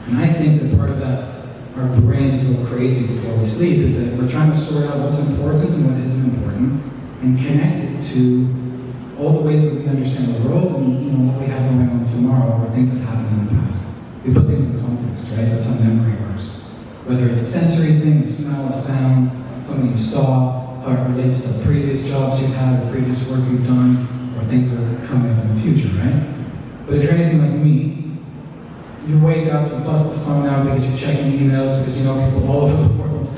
And I think that part of that, our brains go crazy before we sleep, is that we're trying to sort out what's important and what isn't important, and connect it to all the ways that we understand the world and what we have going on tomorrow, or things that happened in the past. We put things in context, right? That's how memory works. Whether it's a sensory thing, a smell, a sound, something you saw, how it relates to previous jobs you've had, or previous work you've done, or things that are coming up in the future, right? But if you're anything like me, you wake up, you bust the phone out because you're checking emails, because you know people all over the world,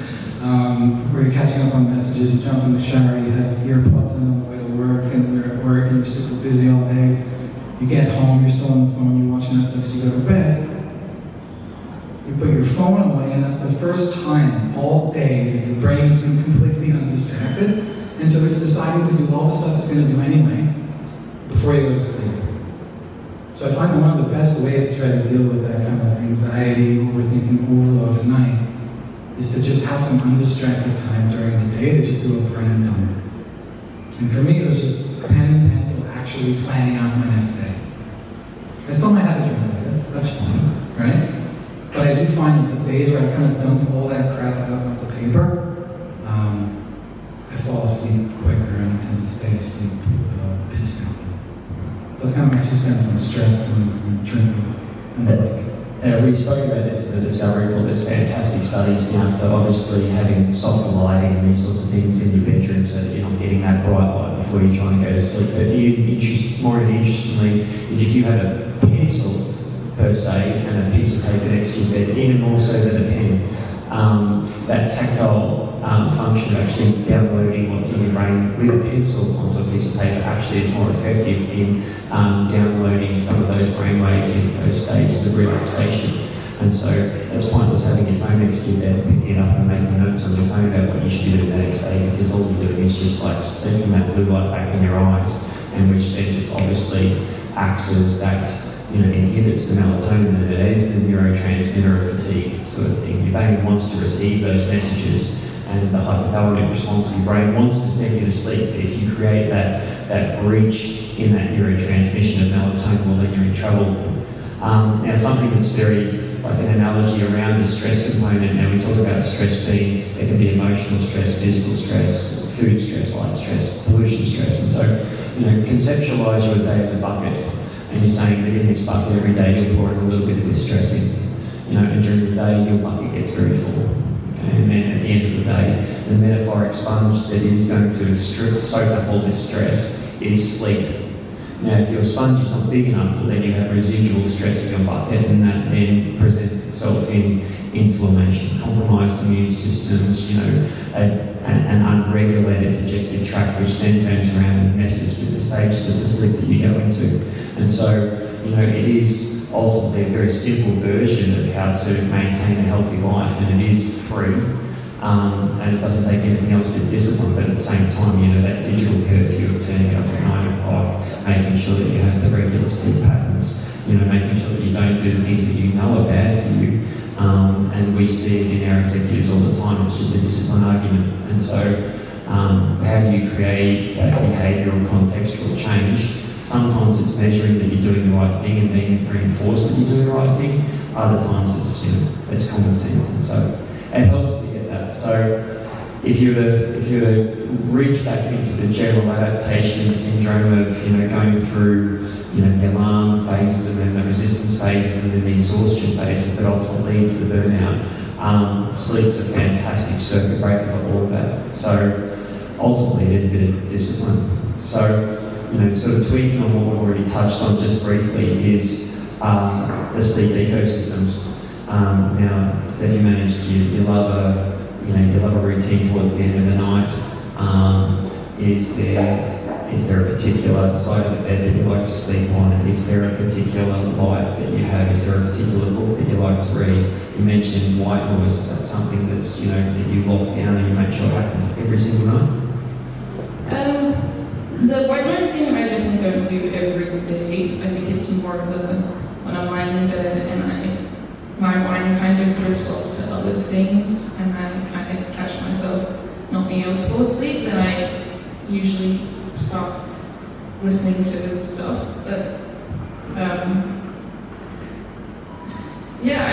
or you're catching up on messages, you jump in the shower, you have earbuds in on the way to work, and you're at work, and you're super busy all day. You get home, you're still on the phone, you watch Netflix, you go to bed. You put your phone away, and that's the first time all day that your brain has been completely undistracted, and so it's deciding to do all the stuff it's going to do anyway before you go to sleep. So I find that one of the best ways to try to deal with that kind of anxiety, overthinking, overload at night is to just have some undistracted time during the day to just do a plan time. And for me, it was just pen and pencil actually planning out my next day. I still might have a journal later, that's fine, right? But I do find that the days where I kind of dump all that crap out onto paper, I fall asleep quicker and I tend to stay asleep a bit simpler. So that's kind of my 2 cents on stress and drinking and the like. We spoke about this in the Discovery Report. There's fantastic studies now for obviously having softer lighting and these sorts of things in your bedroom so that you're not getting that bright light before you're trying to go to sleep. But more interestingly is if you had a pencil per se and a piece of paper next to your bed, even more so than a pen, that tactile function of actually downloading what's in your brain with a pencil onto a piece of paper actually is more effective in downloading some of those brain waves into those stages of relaxation. And so it's pointless having your phone next to your bed, picking it up and making notes on your phone about what you should do the next day, because all you're doing is just like sticking that blue light back in your eyes, and which then just obviously acts as that, inhibits the melatonin, and it is the neurotransmitter of fatigue sort of thing. Your brain wants to receive those messages, and the hypothalamic response of your brain wants to send you to sleep. But if you create that breach in that neurotransmission of melatonin, well, then you're in trouble. Now, something that's very like an analogy around the stress component. Now, we talk about stress being, there can be emotional stress, physical stress, food stress, light stress, pollution stress. And so, conceptualize your day as a bucket. And you're saying that in this bucket every day you're pouring a little bit of this stress in. And during the day your bucket gets very full. Okay? And then at the end of the day, the metaphoric sponge that is going to soak up all this stress is sleep. Now, if your sponge is not big enough, well, then you have residual stress in your bucket, and that then presents itself in inflammation, compromised immune systems, an unregulated digestive tract, which then turns around and messes with the stages of the sleep that you go into. And so, it is ultimately a very simple version of how to maintain a healthy life, and it is free. And it doesn't take anything else but discipline, but at the same time, that digital curfew of turning it off at 9 o'clock, making sure that you have the regular sleep patterns, making sure that you don't do the things that you know are bad for you, And we see it in our executives all the time. It's just a discipline argument. And so, how do you create that behavioural contextual change? Sometimes it's measuring that you're doing the right thing and being reinforced that you're doing the right thing. Other times it's, it's common sense. And so it helps to get that. So if you reach back into the general adaptation syndrome of, going through, the alarm phases and then the resistance phases and then the exhaustion phases that ultimately lead to the burnout, sleep's a fantastic circuit breaker for all of that. So ultimately there's a bit of discipline. So, sort of tweaking on what we've already touched on just briefly is the sleep ecosystems. Now, Steph, you managed, you love a routine towards the end of the night. Is there a particular side of the bed that you like to sleep on? Is there a particular light that you have? Is there a particular book that you like to read? You mentioned white noise. Is that something that's, that you lock down and you make sure happens every single night? The white noise thing I definitely don't do every day. I think it's more of when I'm lying in bed and my mind kind of drifts off to other things and I kind of catch myself not being able to fall asleep, then I usually stop listening to stuff. But I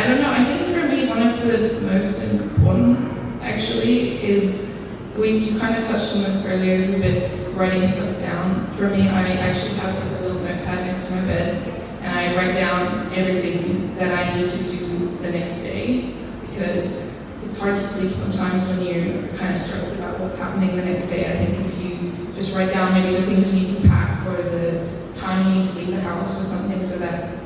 don't know. I think for me, one of the most important actually is, you kind of touched on this earlier, is a bit writing stuff down. For me, I actually have a little notepad next to my bed and I write down everything that I need to do the next day, because it's hard to sleep sometimes when you're kind of stressed about what's happening the next day. I think if you just write down maybe the things you need to pack or the time you need to leave the house or something, so that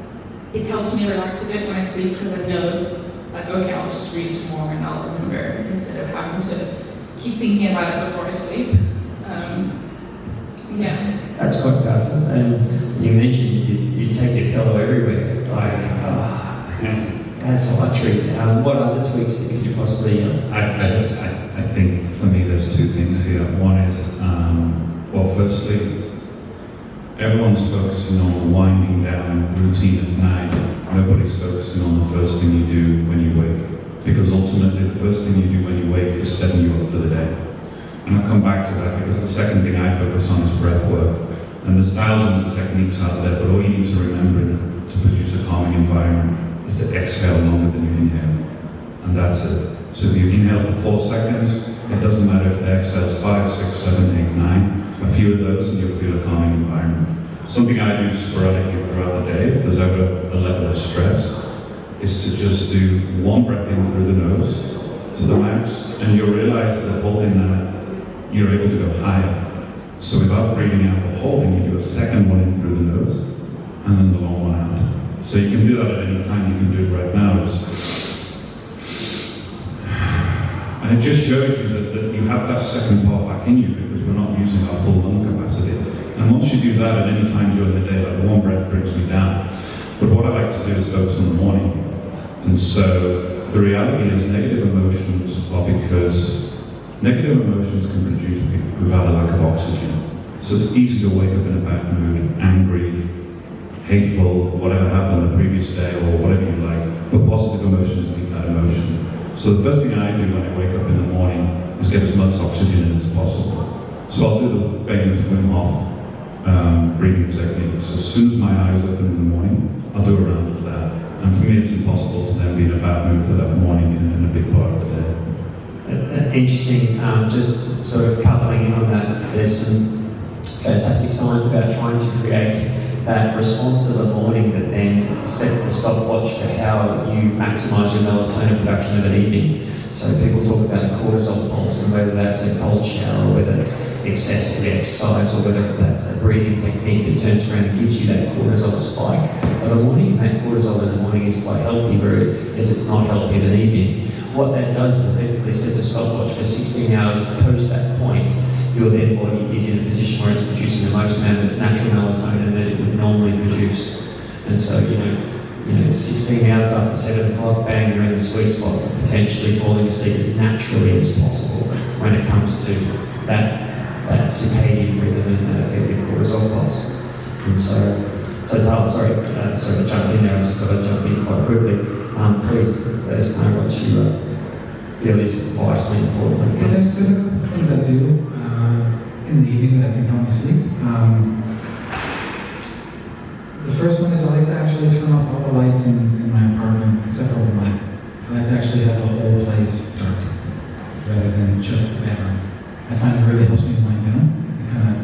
it helps me relax a bit when I sleep, because I know, okay, I'll just read tomorrow and I'll remember, instead of having to keep thinking about it before I sleep. That's quite powerful. And you mentioned you take your pillow everywhere. That's a luxury. What other tweaks that could you possibly? I think for me there's two things here. One is, firstly, everyone's focusing on the winding down routine at night. Nobody's focusing on the first thing you do when you wake. Because ultimately the first thing you do when you wake is setting you up for the day. And I'll come back to that, because the second thing I focus on is breath work. And there's thousands of techniques out there, but all you need to remember to produce a calming environment is to exhale longer than you inhale. And that's it. So if you inhale for 4 seconds, it doesn't matter if the exhale is 5, 6, 7, 8, 9. A few of those and you'll feel a calming environment. Something I do sporadically throughout the day, if there's ever a level of stress, is to just do one breath in through the nose to the max, and you'll realize that holding that, you're able to go higher. So without breathing out or holding, you do a second one in through the nose, and then the long one out. So you can do that at any time. You can do it right now. And it just shows you that you have that second part back in you, because we're not using our full lung capacity. And once you do that at any time during the day, like one breath brings me down. But what I like to do is focus on the morning. And so the reality is negative emotions are because negative emotions can produce people who have a lack of oxygen. So it's easy to wake up in a bad mood, angry, hateful, whatever happened the previous day or whatever you like. But positive emotions need that emotion. So the first thing I do when I wake up in the morning is get as much oxygen in as possible. So I'll do the famous Wim Hof breathing technique. So as soon as my eyes open in the morning, I'll do a round of that. And for me, it's impossible to then be in a bad mood for that morning and a big part of the day. Interesting, just sort of coupling in on that, there's some fantastic science about trying to create that response of the morning that then sets the stopwatch for how you maximise your melatonin production of an evening. So people talk about cortisol pulse, and whether that's a cold shower or whether it's excessive exercise or whether that's a breathing technique that turns around and gives you that cortisol spike of the morning. And that cortisol in the morning is quite healthy, whereas it's not healthy in the evening. What that does is effectively sets a stopwatch for 16 hours post that point. Your dead body is in a position where it's producing the most amount of its natural melatonin that it would normally produce. And so, 16 hours after 7 o'clock, bang, you're in the sweet spot for potentially falling asleep as naturally as possible when it comes to that circadian rhythm and that effective cortisol pulse. And so So Tal, sorry to jump in there, I just got to jump in quite quickly. Please let us know what you feel is vitally important. I guess. There's a couple of things I do in the evening that I think help me sleep. The first one is I like to actually turn off all the lights in my apartment, except for one light. I like to actually have the whole place dark, rather than just the bedroom. I find it really helps me wind down.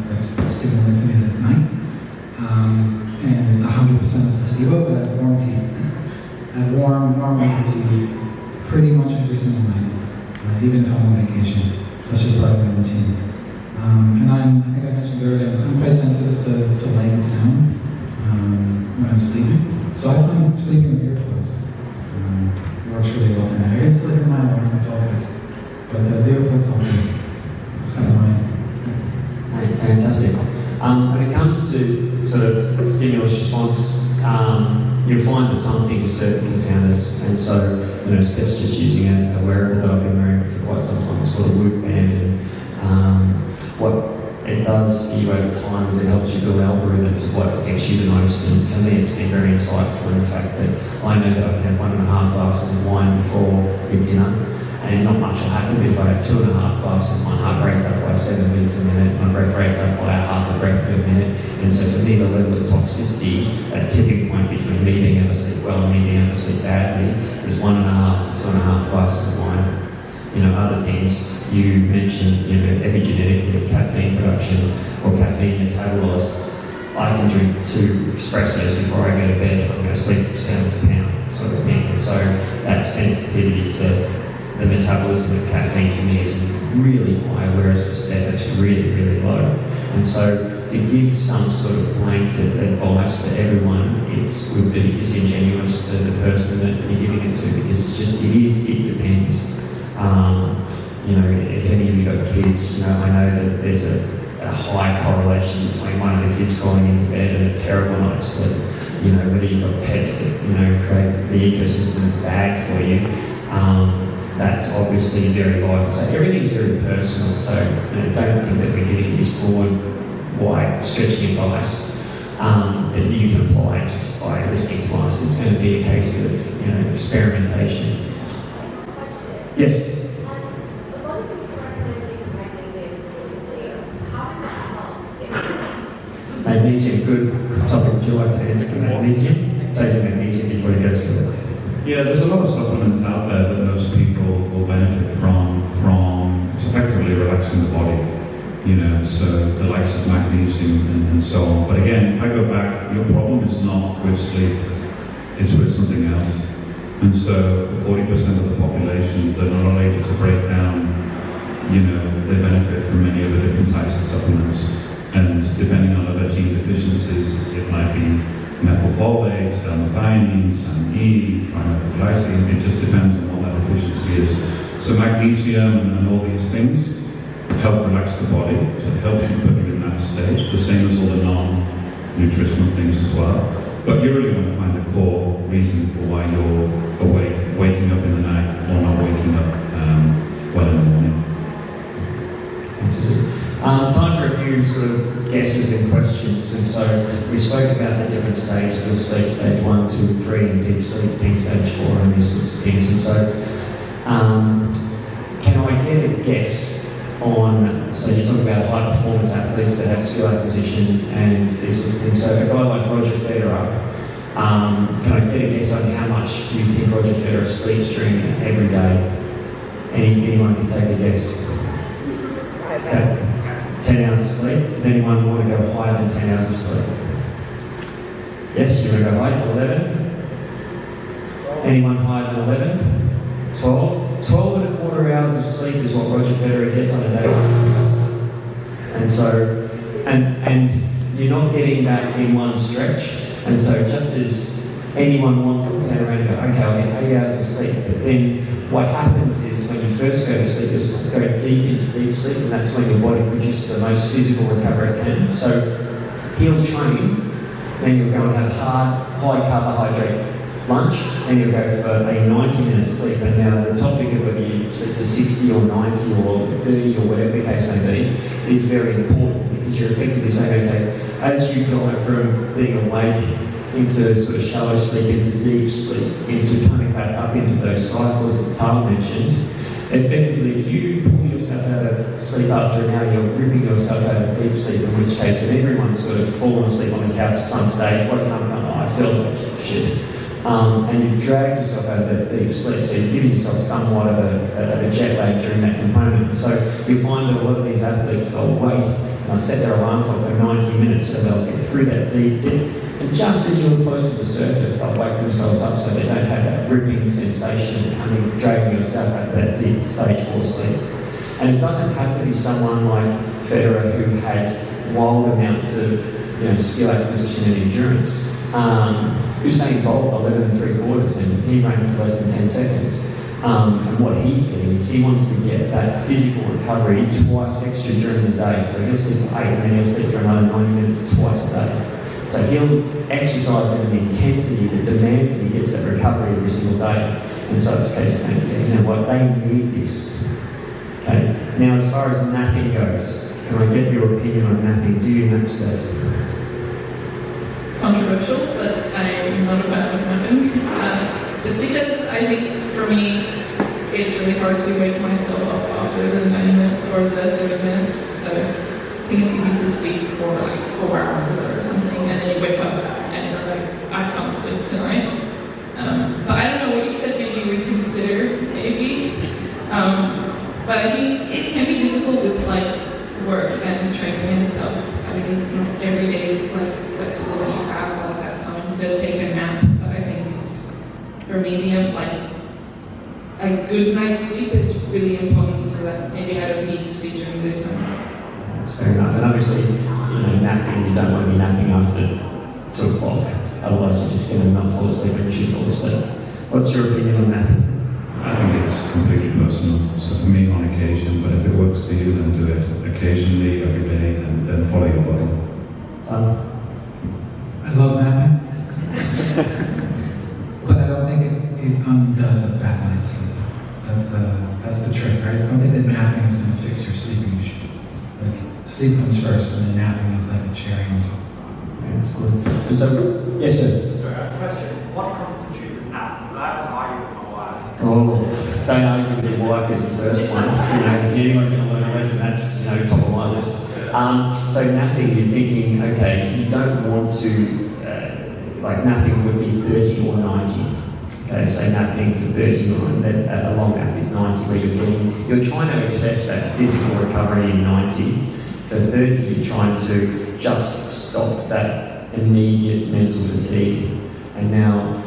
That's signaling to me that it's night. And it's 100% a placebo, but I have warm tea. I have warm maple tea pretty much every single night, even if I'm on vacation. That's just part of my routine. And I think I mentioned earlier, I'm quite sensitive to light and sound when I'm sleeping. So I find sleeping with earplugs works really well for me. I get to hear my alarm, it's all good. But the earplugs help me. It's kind of mine. Right, fantastic. When it comes to sort of stimulus response, you'll find that some things are certain confounders, and so Steph's just using a wearable that I've been wearing for quite some time. It's called a Whoop band, and what it does for you over time is it helps you build algorithms of what affects you the most. And for me, it's been very insightful in the fact that I know that I can have 1.5 glasses of wine before dinner, and not much will happen. If I have 2.5 glasses, my heart rate's up by 7 beats a minute, my breath rate's up by half a breath per minute. And so for me, the level of toxicity, that tipping point between me being able to sleep well and me being able to sleep badly, is 1.5 to 2.5 glasses of wine. Other things, you mentioned, epigenetically, caffeine production or caffeine metabolism. I can drink 2 espressos before I go to bed. I'm going to sleep 7 pounds, sort of thing. And so that sensitivity to the metabolism of caffeine for me is really high, whereas for Steph it's really, really low. And so to give some sort of blanket advice to everyone, would be disingenuous to the person that you're giving it to, because it depends. If any of you got kids, I know that there's a high correlation between one of the kids going into bed and a terrible night's sleep. Whether you've got pets that, create the ecosystem that's bad for you, that's obviously very vital. So everything's very personal, so don't think that we're giving this broad, wide, stretching advice that you can apply just by listening to us. It's going to be a case of, experimentation. Yes? Magnesium, good topic. Would you like to answer magnesium? Taking magnesium before you go to sleep. Yeah, there's a lot of supplements out there that most people will benefit from it's effectively relaxing the body, so the likes of magnesium and so on. But again, if I go back, your problem is not with sleep, it's with something else. And so 40% of the population, they're not able to break down, they benefit from many of the different types of supplements. And depending on other gene deficiencies, it might be methylfolate, L-methionine, SAMe, trimethylglycine. It just depends on what that deficiency is. So magnesium and all these things help relax the body, so it helps you put you in that state, the same as all the non-nutritional things as well. But you really want to find a core reason for why you're awake, waking up in the night, or not waking up well in the morning. Time for a few sort of guesses and questions. And so we spoke about the different stages of sleep, stage 1, 2, 3, and deep sleep being stage 4, and these sorts of things. And so, can I get a guess on, so you talk about high performance athletes that have skill acquisition and these sorts of things. So a guy like Roger Federer, can I get a guess on how much you think Roger Federer sleeps during every day? Anyone can take a guess? Okay. 10 hours of sleep. Does anyone want to go higher than 10 hours of sleep? Yes, you want to go higher? 11? Anyone higher than 11? 12? 12.25 hours of sleep is what Roger Federer gets on a daily basis. And so, and you're not getting that in one stretch. And so just as anyone wants to turn around and go, okay, I'll get 8 hours of sleep, but then what happens is when you first go to sleep, you go deep into deep sleep, and that's when your body produces the most physical recovery it can. So he'll train, then you'll go and have high carbohydrate lunch, then you'll go for a 90-minute sleep. And now the topic of whether you sleep for 60 or 90 or 30 or whatever the case may be is very important, because you're effectively saying, okay, as you go from being awake into sort of shallow sleep, into deep sleep, into coming back up into those cycles that Tal mentioned, effectively, if you pull yourself out of sleep after an hour, you're ripping yourself out of deep sleep, in which case, if everyone's sort of fallen asleep on the couch at some stage, woken up and I felt like shit. And you drag yourself out of that deep sleep, so you're giving yourself somewhat of a jet lag during that component. So you find that a lot of these athletes, they'll wait, and they'll set their alarm clock for 90 minutes, so they'll get through that deep dip. And just as you're close to the surface, they'll wake themselves up so they don't have that ripping sensation of dragging yourself out of that deep stage 4 sleep. And it doesn't have to be someone like Federer who has wild amounts of skill acquisition and endurance. Usain Bolt, 11 3/4, and he ran for less than 10 seconds. And what he's getting is he wants to get that physical recovery twice extra during the day. So he'll sleep for 8 and then he'll sleep for another 90 minutes twice a day. So he'll exercise at an intensity that demands that he gets that recovery every single day. And so it's a case of, they need this. Okay. Now, as far as napping goes, can I get your opinion on napping? Do you nap, Steph? Controversial, but I'm not a fan of napping. Just because I think for me, it's really hard to wake myself up after the 90 minutes or the 30 minutes. So I think it's easy to sleep for like 4 hours or something, and then you wake up and you're like, I can't sleep tonight. But I don't know what you said, maybe reconsider, maybe. But I think it can be difficult with like work and training and stuff. I mean, not every day is like flexible that you have like that time to take a nap. But I think for me, a good night's sleep is really important, so that maybe I don't need to sleep during the time. That's fair enough. And obviously, napping, you don't want to be napping after 2 o'clock. Otherwise, you're just going to not fall asleep when you should fall asleep. What's your opinion on napping? I think it's completely personal. So for me, on occasion, but if it works for you, then do it. Occasionally, every day, then follow your body. I love napping, but I don't think it undoes a bad night's sleep. That's the trick, right? I don't think that napping is going to fix your sleeping issue. Like, sleep comes first, and then napping is like a cherry on top. Yeah, that's good. And so, yes, sir. Sorry, I have a question. What constitutes a nap? Because I have this argument with my wife. Oh, don't argue with your wife is the first one. If anyone's going to learn a lesson, that's top of my list. So napping, you're thinking, okay, you don't want to, napping would be 30 or 90. Okay, so napping for 30 or a long nap is 90, where you're trying to access that physical recovery in 90. For 30, you're trying to just stop that immediate mental fatigue. And now,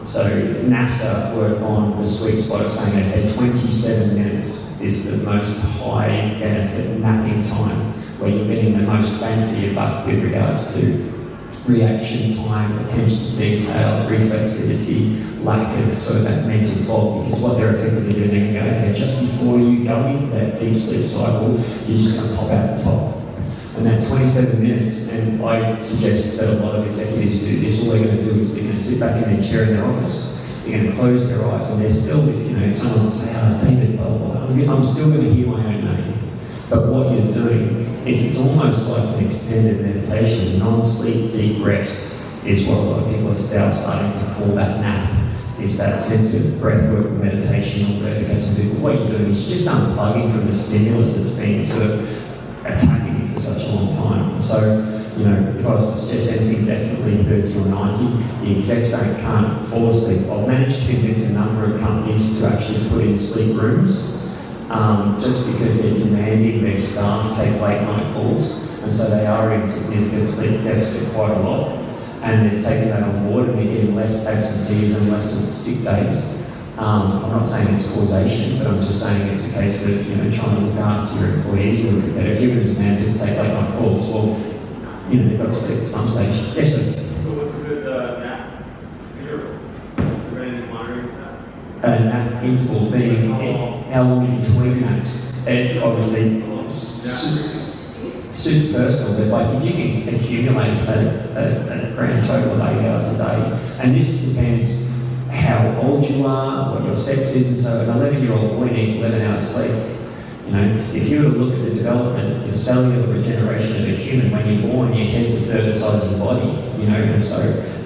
so NASA work on the sweet spot of saying, okay, 27 minutes is the most high benefit napping time, where you're getting the most bang for your buck with regards to reaction time, attention to detail, reflexivity, lack of sort of that mental fog, because what they're effectively doing, they're going to go, okay, just before you go into that deep sleep cycle, you're just going to pop out the top. And that 27 minutes, and I suggest that a lot of executives do this, all they're going to do is they're going to sit back in their chair in their office, they're going to close their eyes, and they're still, if someone says, David, blah, blah, blah, I'm still going to hear my own name. But what you're doing is it's almost like an extended meditation. Non-sleep deep rest is what a lot of people are now starting to call that nap. Is that sense of breathwork or meditation or whatever. Some people, what you're doing is just unplugging from the stimulus that's been sort of attacking you for such a long time. And so, if I was to suggest anything, definitely 30 or 90. The execs can't fall asleep. I've managed to convince a number of companies to actually put in sleep rooms. Just because they're demanding their staff take late night calls, and so they are in significant sleep deficit quite a lot, and they've taken that on board, and they're getting less absentees and less sick days. I'm not saying it's causation, but I'm just saying it's a case of trying to look after your employees a little bit better. If you're going to demand them to take late night calls, well, they've got to sleep at some stage. Yes, sir. So what's a good nap interval? Is there any monitoring for that? A nap interval being how long in between naps. And obviously, super personal, but if you can accumulate a grand total of 8 hours a day, and this depends how old you are, what your sex is, and so an 11-year-old boy needs 11 hours sleep. You know, if you were to look at the development, the cellular regeneration of a human, when you're born, your head's a third the size of your body, you know, and so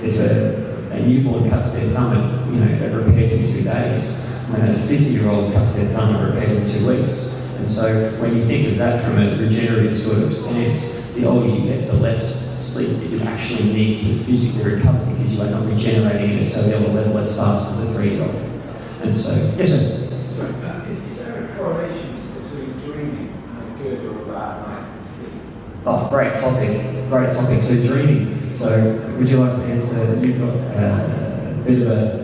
if a newborn cuts their thumb, it repairs in 2 days. When a 50-year-old cuts their thumb, it repairs in 2 weeks. And so when you think of that from a regenerative sort of stance, the older you get, the less sleep that you actually need to physically recover because you are not regenerating at a cellular level as fast as a 3-year-old. And so, yes sir? Is there a correlation between dreaming and a good or a bad night's sleep? Oh, great topic. So dreaming. So would you like to answer? You've got a bit of a.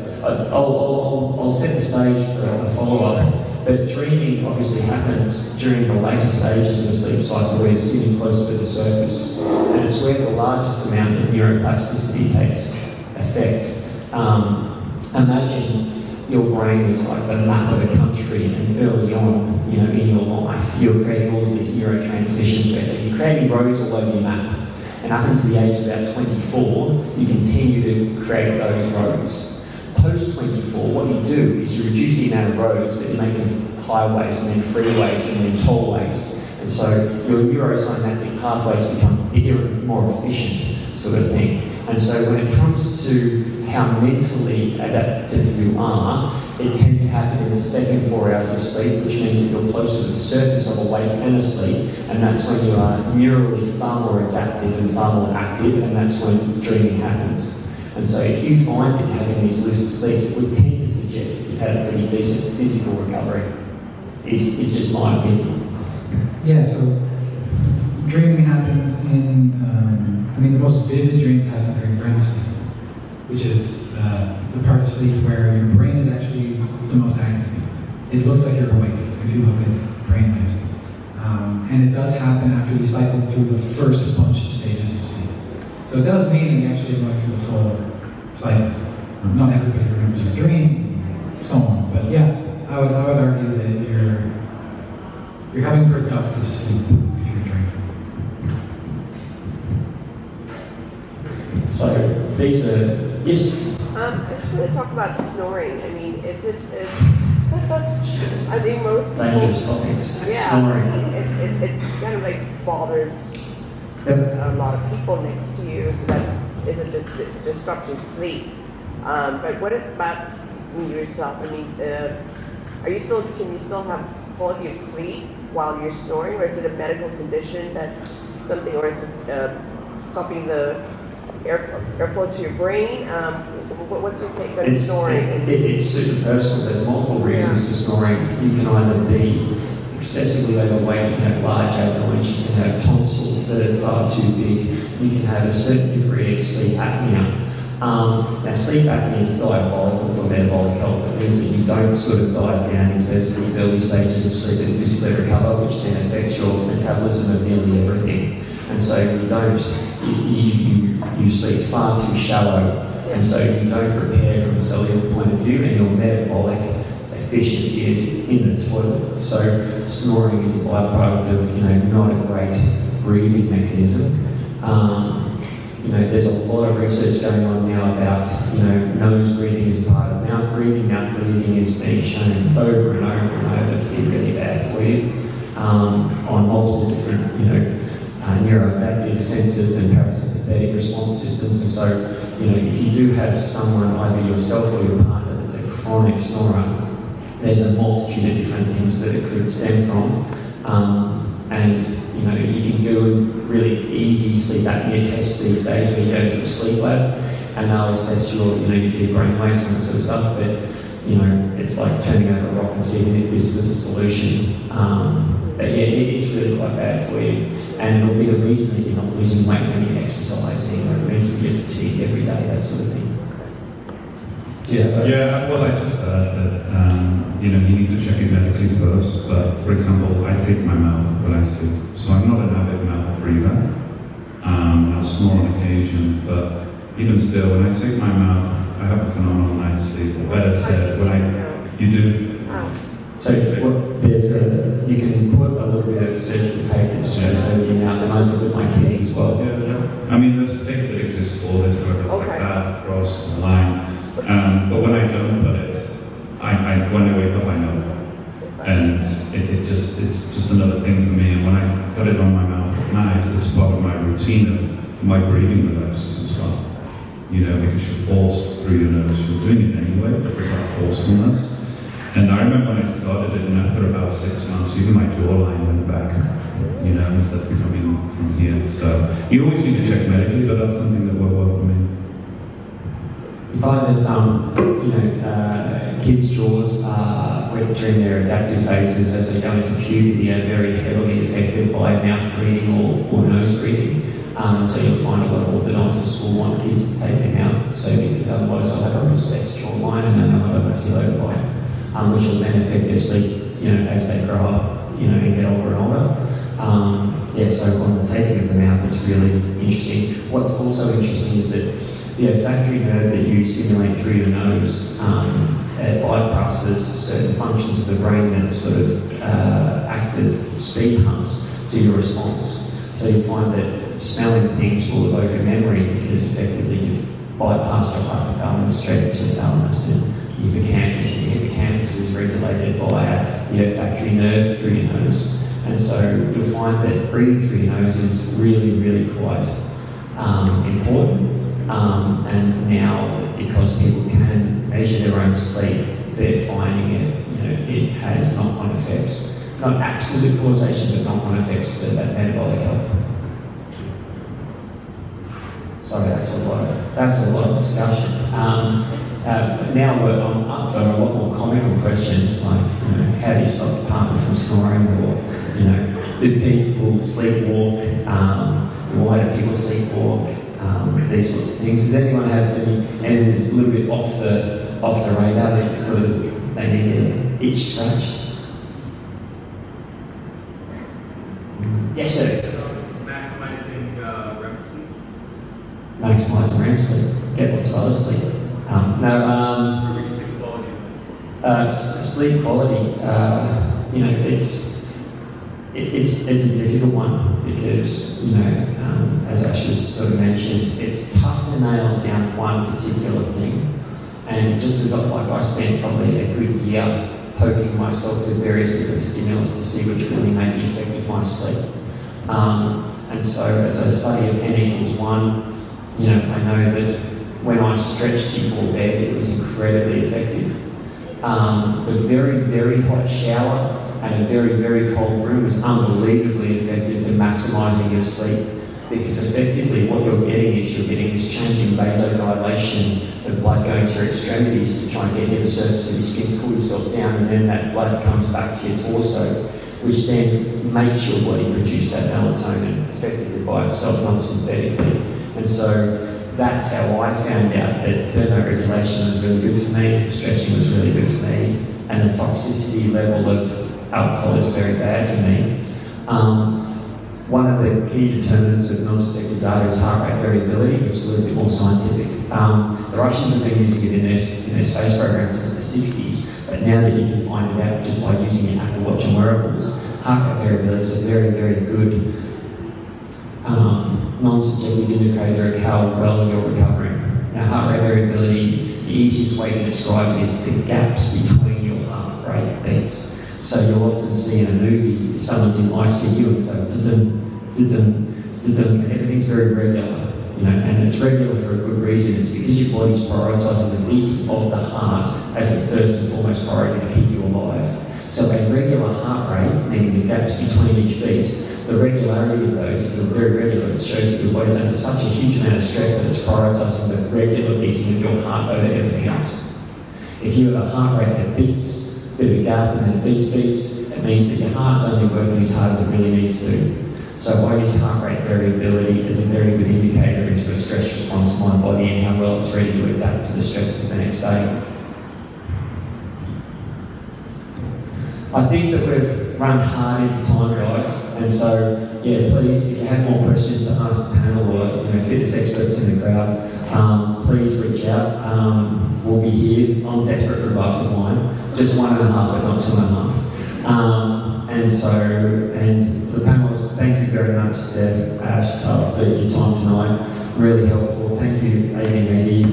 I'll set the stage for a follow-up. But dreaming obviously happens during the later stages of the sleep cycle where it's sitting closer to the surface. And it's where the largest amounts of neuroplasticity takes effect. Imagine your brain is like the map of a country, and early on, you know, in your life, you're creating all of these neurotransmissions where so you're creating roads all over your map. And up until the age of about 24, you continue to create those roads. Post 24, what you do is you reduce the amount of roads, but you make them highways and then freeways and then tollways. And so your neurosynaptic pathways become bigger and more efficient sort of thing. And so when it comes to how mentally adaptive you are, it tends to happen in the second 4 hours of sleep, which means that you're closer to the surface of awake and asleep, and that's when you are neurally far more adaptive and far more active, and that's when dreaming happens. And so if you find that you're having these lucid sleeps, it would tend to suggest that you've had a pretty decent physical recovery. Is just my opinion. Yeah, so dreaming happens in, the most vivid dreams happen during REM sleep, which is the part of sleep where your brain is actually the most active. It looks like you're awake if you look at brain waves. And it does happen after you cycle through the first bunch of stages of sleep. So it does mean that you're actually going through the full cycles. Not everybody remembers a dream, so on. But yeah, I would argue that you're having productive sleep if you're dreaming. So these are yes. I just want to talk about snoring. I mean, I think most people, dangerous topics. yeah, Snoring. it kind of like bothers Yep. a lot of people next to you, so that isn't disrupting sleep. But what about yourself? I mean, can you still have quality of sleep while you're snoring, or is it a medical condition that's something, or is it stopping the airflow to your brain? What's your take on snoring? It's super personal. There's multiple reasons for snoring. You can either be excessively overweight, you can have large adenoids, you can have tonsils that are far too big, you can have a certain degree of sleep apnea. Now sleep apnea is diabolical for metabolic health. It means that you don't sort of dive down in terms of the early stages of sleep and physically recover, which then affects your metabolism of nearly everything. And so you sleep far too shallow, and so you don't prepare from a cellular point of view, and your metabolic efficiency is in the toilet. So snoring is a byproduct of not a great breathing mechanism. There's a lot of research going on now about nose breathing as part of mouth breathing. Mouth breathing is being shown over and over and over to be really bad for you on multiple different neuroadaptive sensors and parasympathetic response systems. And so if you do have someone, either yourself or your partner, that's a chronic snorer, there's a multitude of different things that it could stem from. And you can do really easy sleep apnea tests these days where you go to a sleep lab and they'll assess your deep brain waves and that sort of stuff. But it's like turning over a rock and seeing if this is a solution. But yeah, it's really quite bad for you, and it'll be the reason that you're not losing weight when you're exercising, or the reason you're fatigued every day, that sort of thing. Yeah, well, I just heard that you need to check it medically first. But for example, I take my mouth when I sleep, so I'm not an avid mouth breather. I'll snore on occasion, but even still, when I take my mouth, I have a phenomenal night's sleep. Or better said, you do. So you can put a little bit of surgical tape that just shows over your mouth, and I do with my kids as well. Yeah. I mean, there's tape that exists for this, where it's like that across the line. But when I don't put it, when I wake up, I know. And it's just another thing for me. And when I put it on my mouth at night, it's part of my routine of my breathing relaxes as well. You know, because you're forced through your nose, you're doing it anyway, but there's that forcefulness. And I remember when I started it, and after about 6 months, even my jawline went back, you know, instead of coming from here. So you always need to check medically, but that's something that worked well for me. You find that kids' jaws during their adaptive phases as they go into puberty are very heavily affected by mouth breathing or nose breathing. So you'll find a lot of orthodontists will want kids to take them out, so because otherwise they'll have a recessed jawline and then they'll have a maxillary bite, which will then affect their sleep, as they grow up, and get older and older. So on the taking of the mouth, it's really interesting. What's also interesting is that the olfactory nerve that you stimulate through your nose it bypasses certain functions of the brain that sort of act as speed humps to your response. So you find that smelling things will evoke a memory because effectively you've bypassed your hypothalamus straight into your thalamus and your hippocampus, and your hippocampus is regulated via the olfactory nerve through your nose. And so you'll find that breathing through your nose is really, really quite important. And now, because people can measure their own sleep, they're finding it has knock-on effects. Not absolute causation, but knock-on effects to that metabolic health. Sorry, that's a lot of discussion. Now I'm up for a lot more comical questions like, how do you stop your partner from snoring, or do people sleepwalk? Why do people sleepwalk? These sorts of things. Does anyone have anything that's a little bit off the radar that sort of they need their itch scratched? Yes, sir. Maximizing REM sleep. Maximizing REM sleep. Get lots of other sleep. Sleep quality. Sleep quality. It's a difficult one because as Ash was sort of mentioned, it's tough to nail down one particular thing. And just as I spent probably a good year poking myself with various different stimulus to see which really made the effect with my sleep. And so as a study of N=1, I know that when I stretched before bed, it was incredibly effective. The very, very hot shower and a very, very cold room is unbelievably effective to maximising your sleep, because effectively what you're getting this changing vasodilation of blood going to your extremities to try and get near the surface of your skin to cool yourself down, and then that blood comes back to your torso, which then makes your body produce that melatonin effectively by itself, not synthetically. And so that's how I found out that thermoregulation was really good for me, stretching was really good for me, and the toxicity level of alcohol is very bad for me. One of the key determinants of non-subjective data is heart rate variability, which is a little bit more scientific. The Russians have been using it in their space program since the 60s, but now that you can find it out just by using your Apple Watch and wearables, heart rate variability is a very, very good non-subjective indicator of how well you're recovering. Now, heart rate variability, the easiest way to describe it is the gaps between your heart rate beats. So you'll often see in a movie, if someone's in ICU and it's like, and everything's very regular, and it's regular for a good reason. It's because your body's prioritising the beating of the heart as a first and foremost priority to keep you alive. So a regular heart rate, meaning the gaps between each beat, the regularity of those, if you're very regular, it shows that your body's under such a huge amount of stress that it's prioritising the regular beating of your heart over everything else. If you have a heart rate that beats, bit of a gap and then beats, it means that your heart's only working as hard as it really needs to. So I use heart rate variability as a very good indicator into a stress response of my body and how well it's ready to adapt to the stresses of the next day. I think that we've run hard into time, guys, and so please, if you have more questions to ask the panel or fitness experts in the crowd, please reach out. We'll be here. I'm desperate for a glass of wine, just 1.5, but not 2.5. And the panelists, thank you very much, Steph, Ash, Taylor, for your time tonight. Really helpful. Thank you, Amy, Maggie,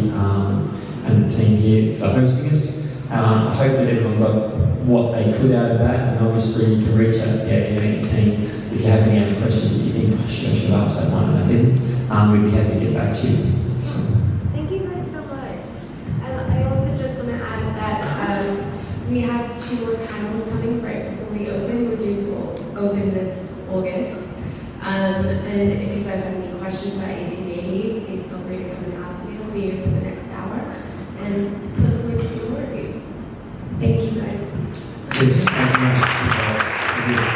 and the team here for hosting us. I hope that everyone got what they could out of that. And obviously, you can reach out to the ADMA team if you have any other questions that you think, oh, I should ask that one and I didn't. We'd be happy to get back to you. So. Thank you guys so much. I also just want to add that we have 2 more panels coming right before we open. We're due to open this August. And if you guys have any questions about ATV, please feel free to come and ask me. I'll be here for the next hour. And look forward to seeing more of you. Thank you guys. Yes, thank you very much.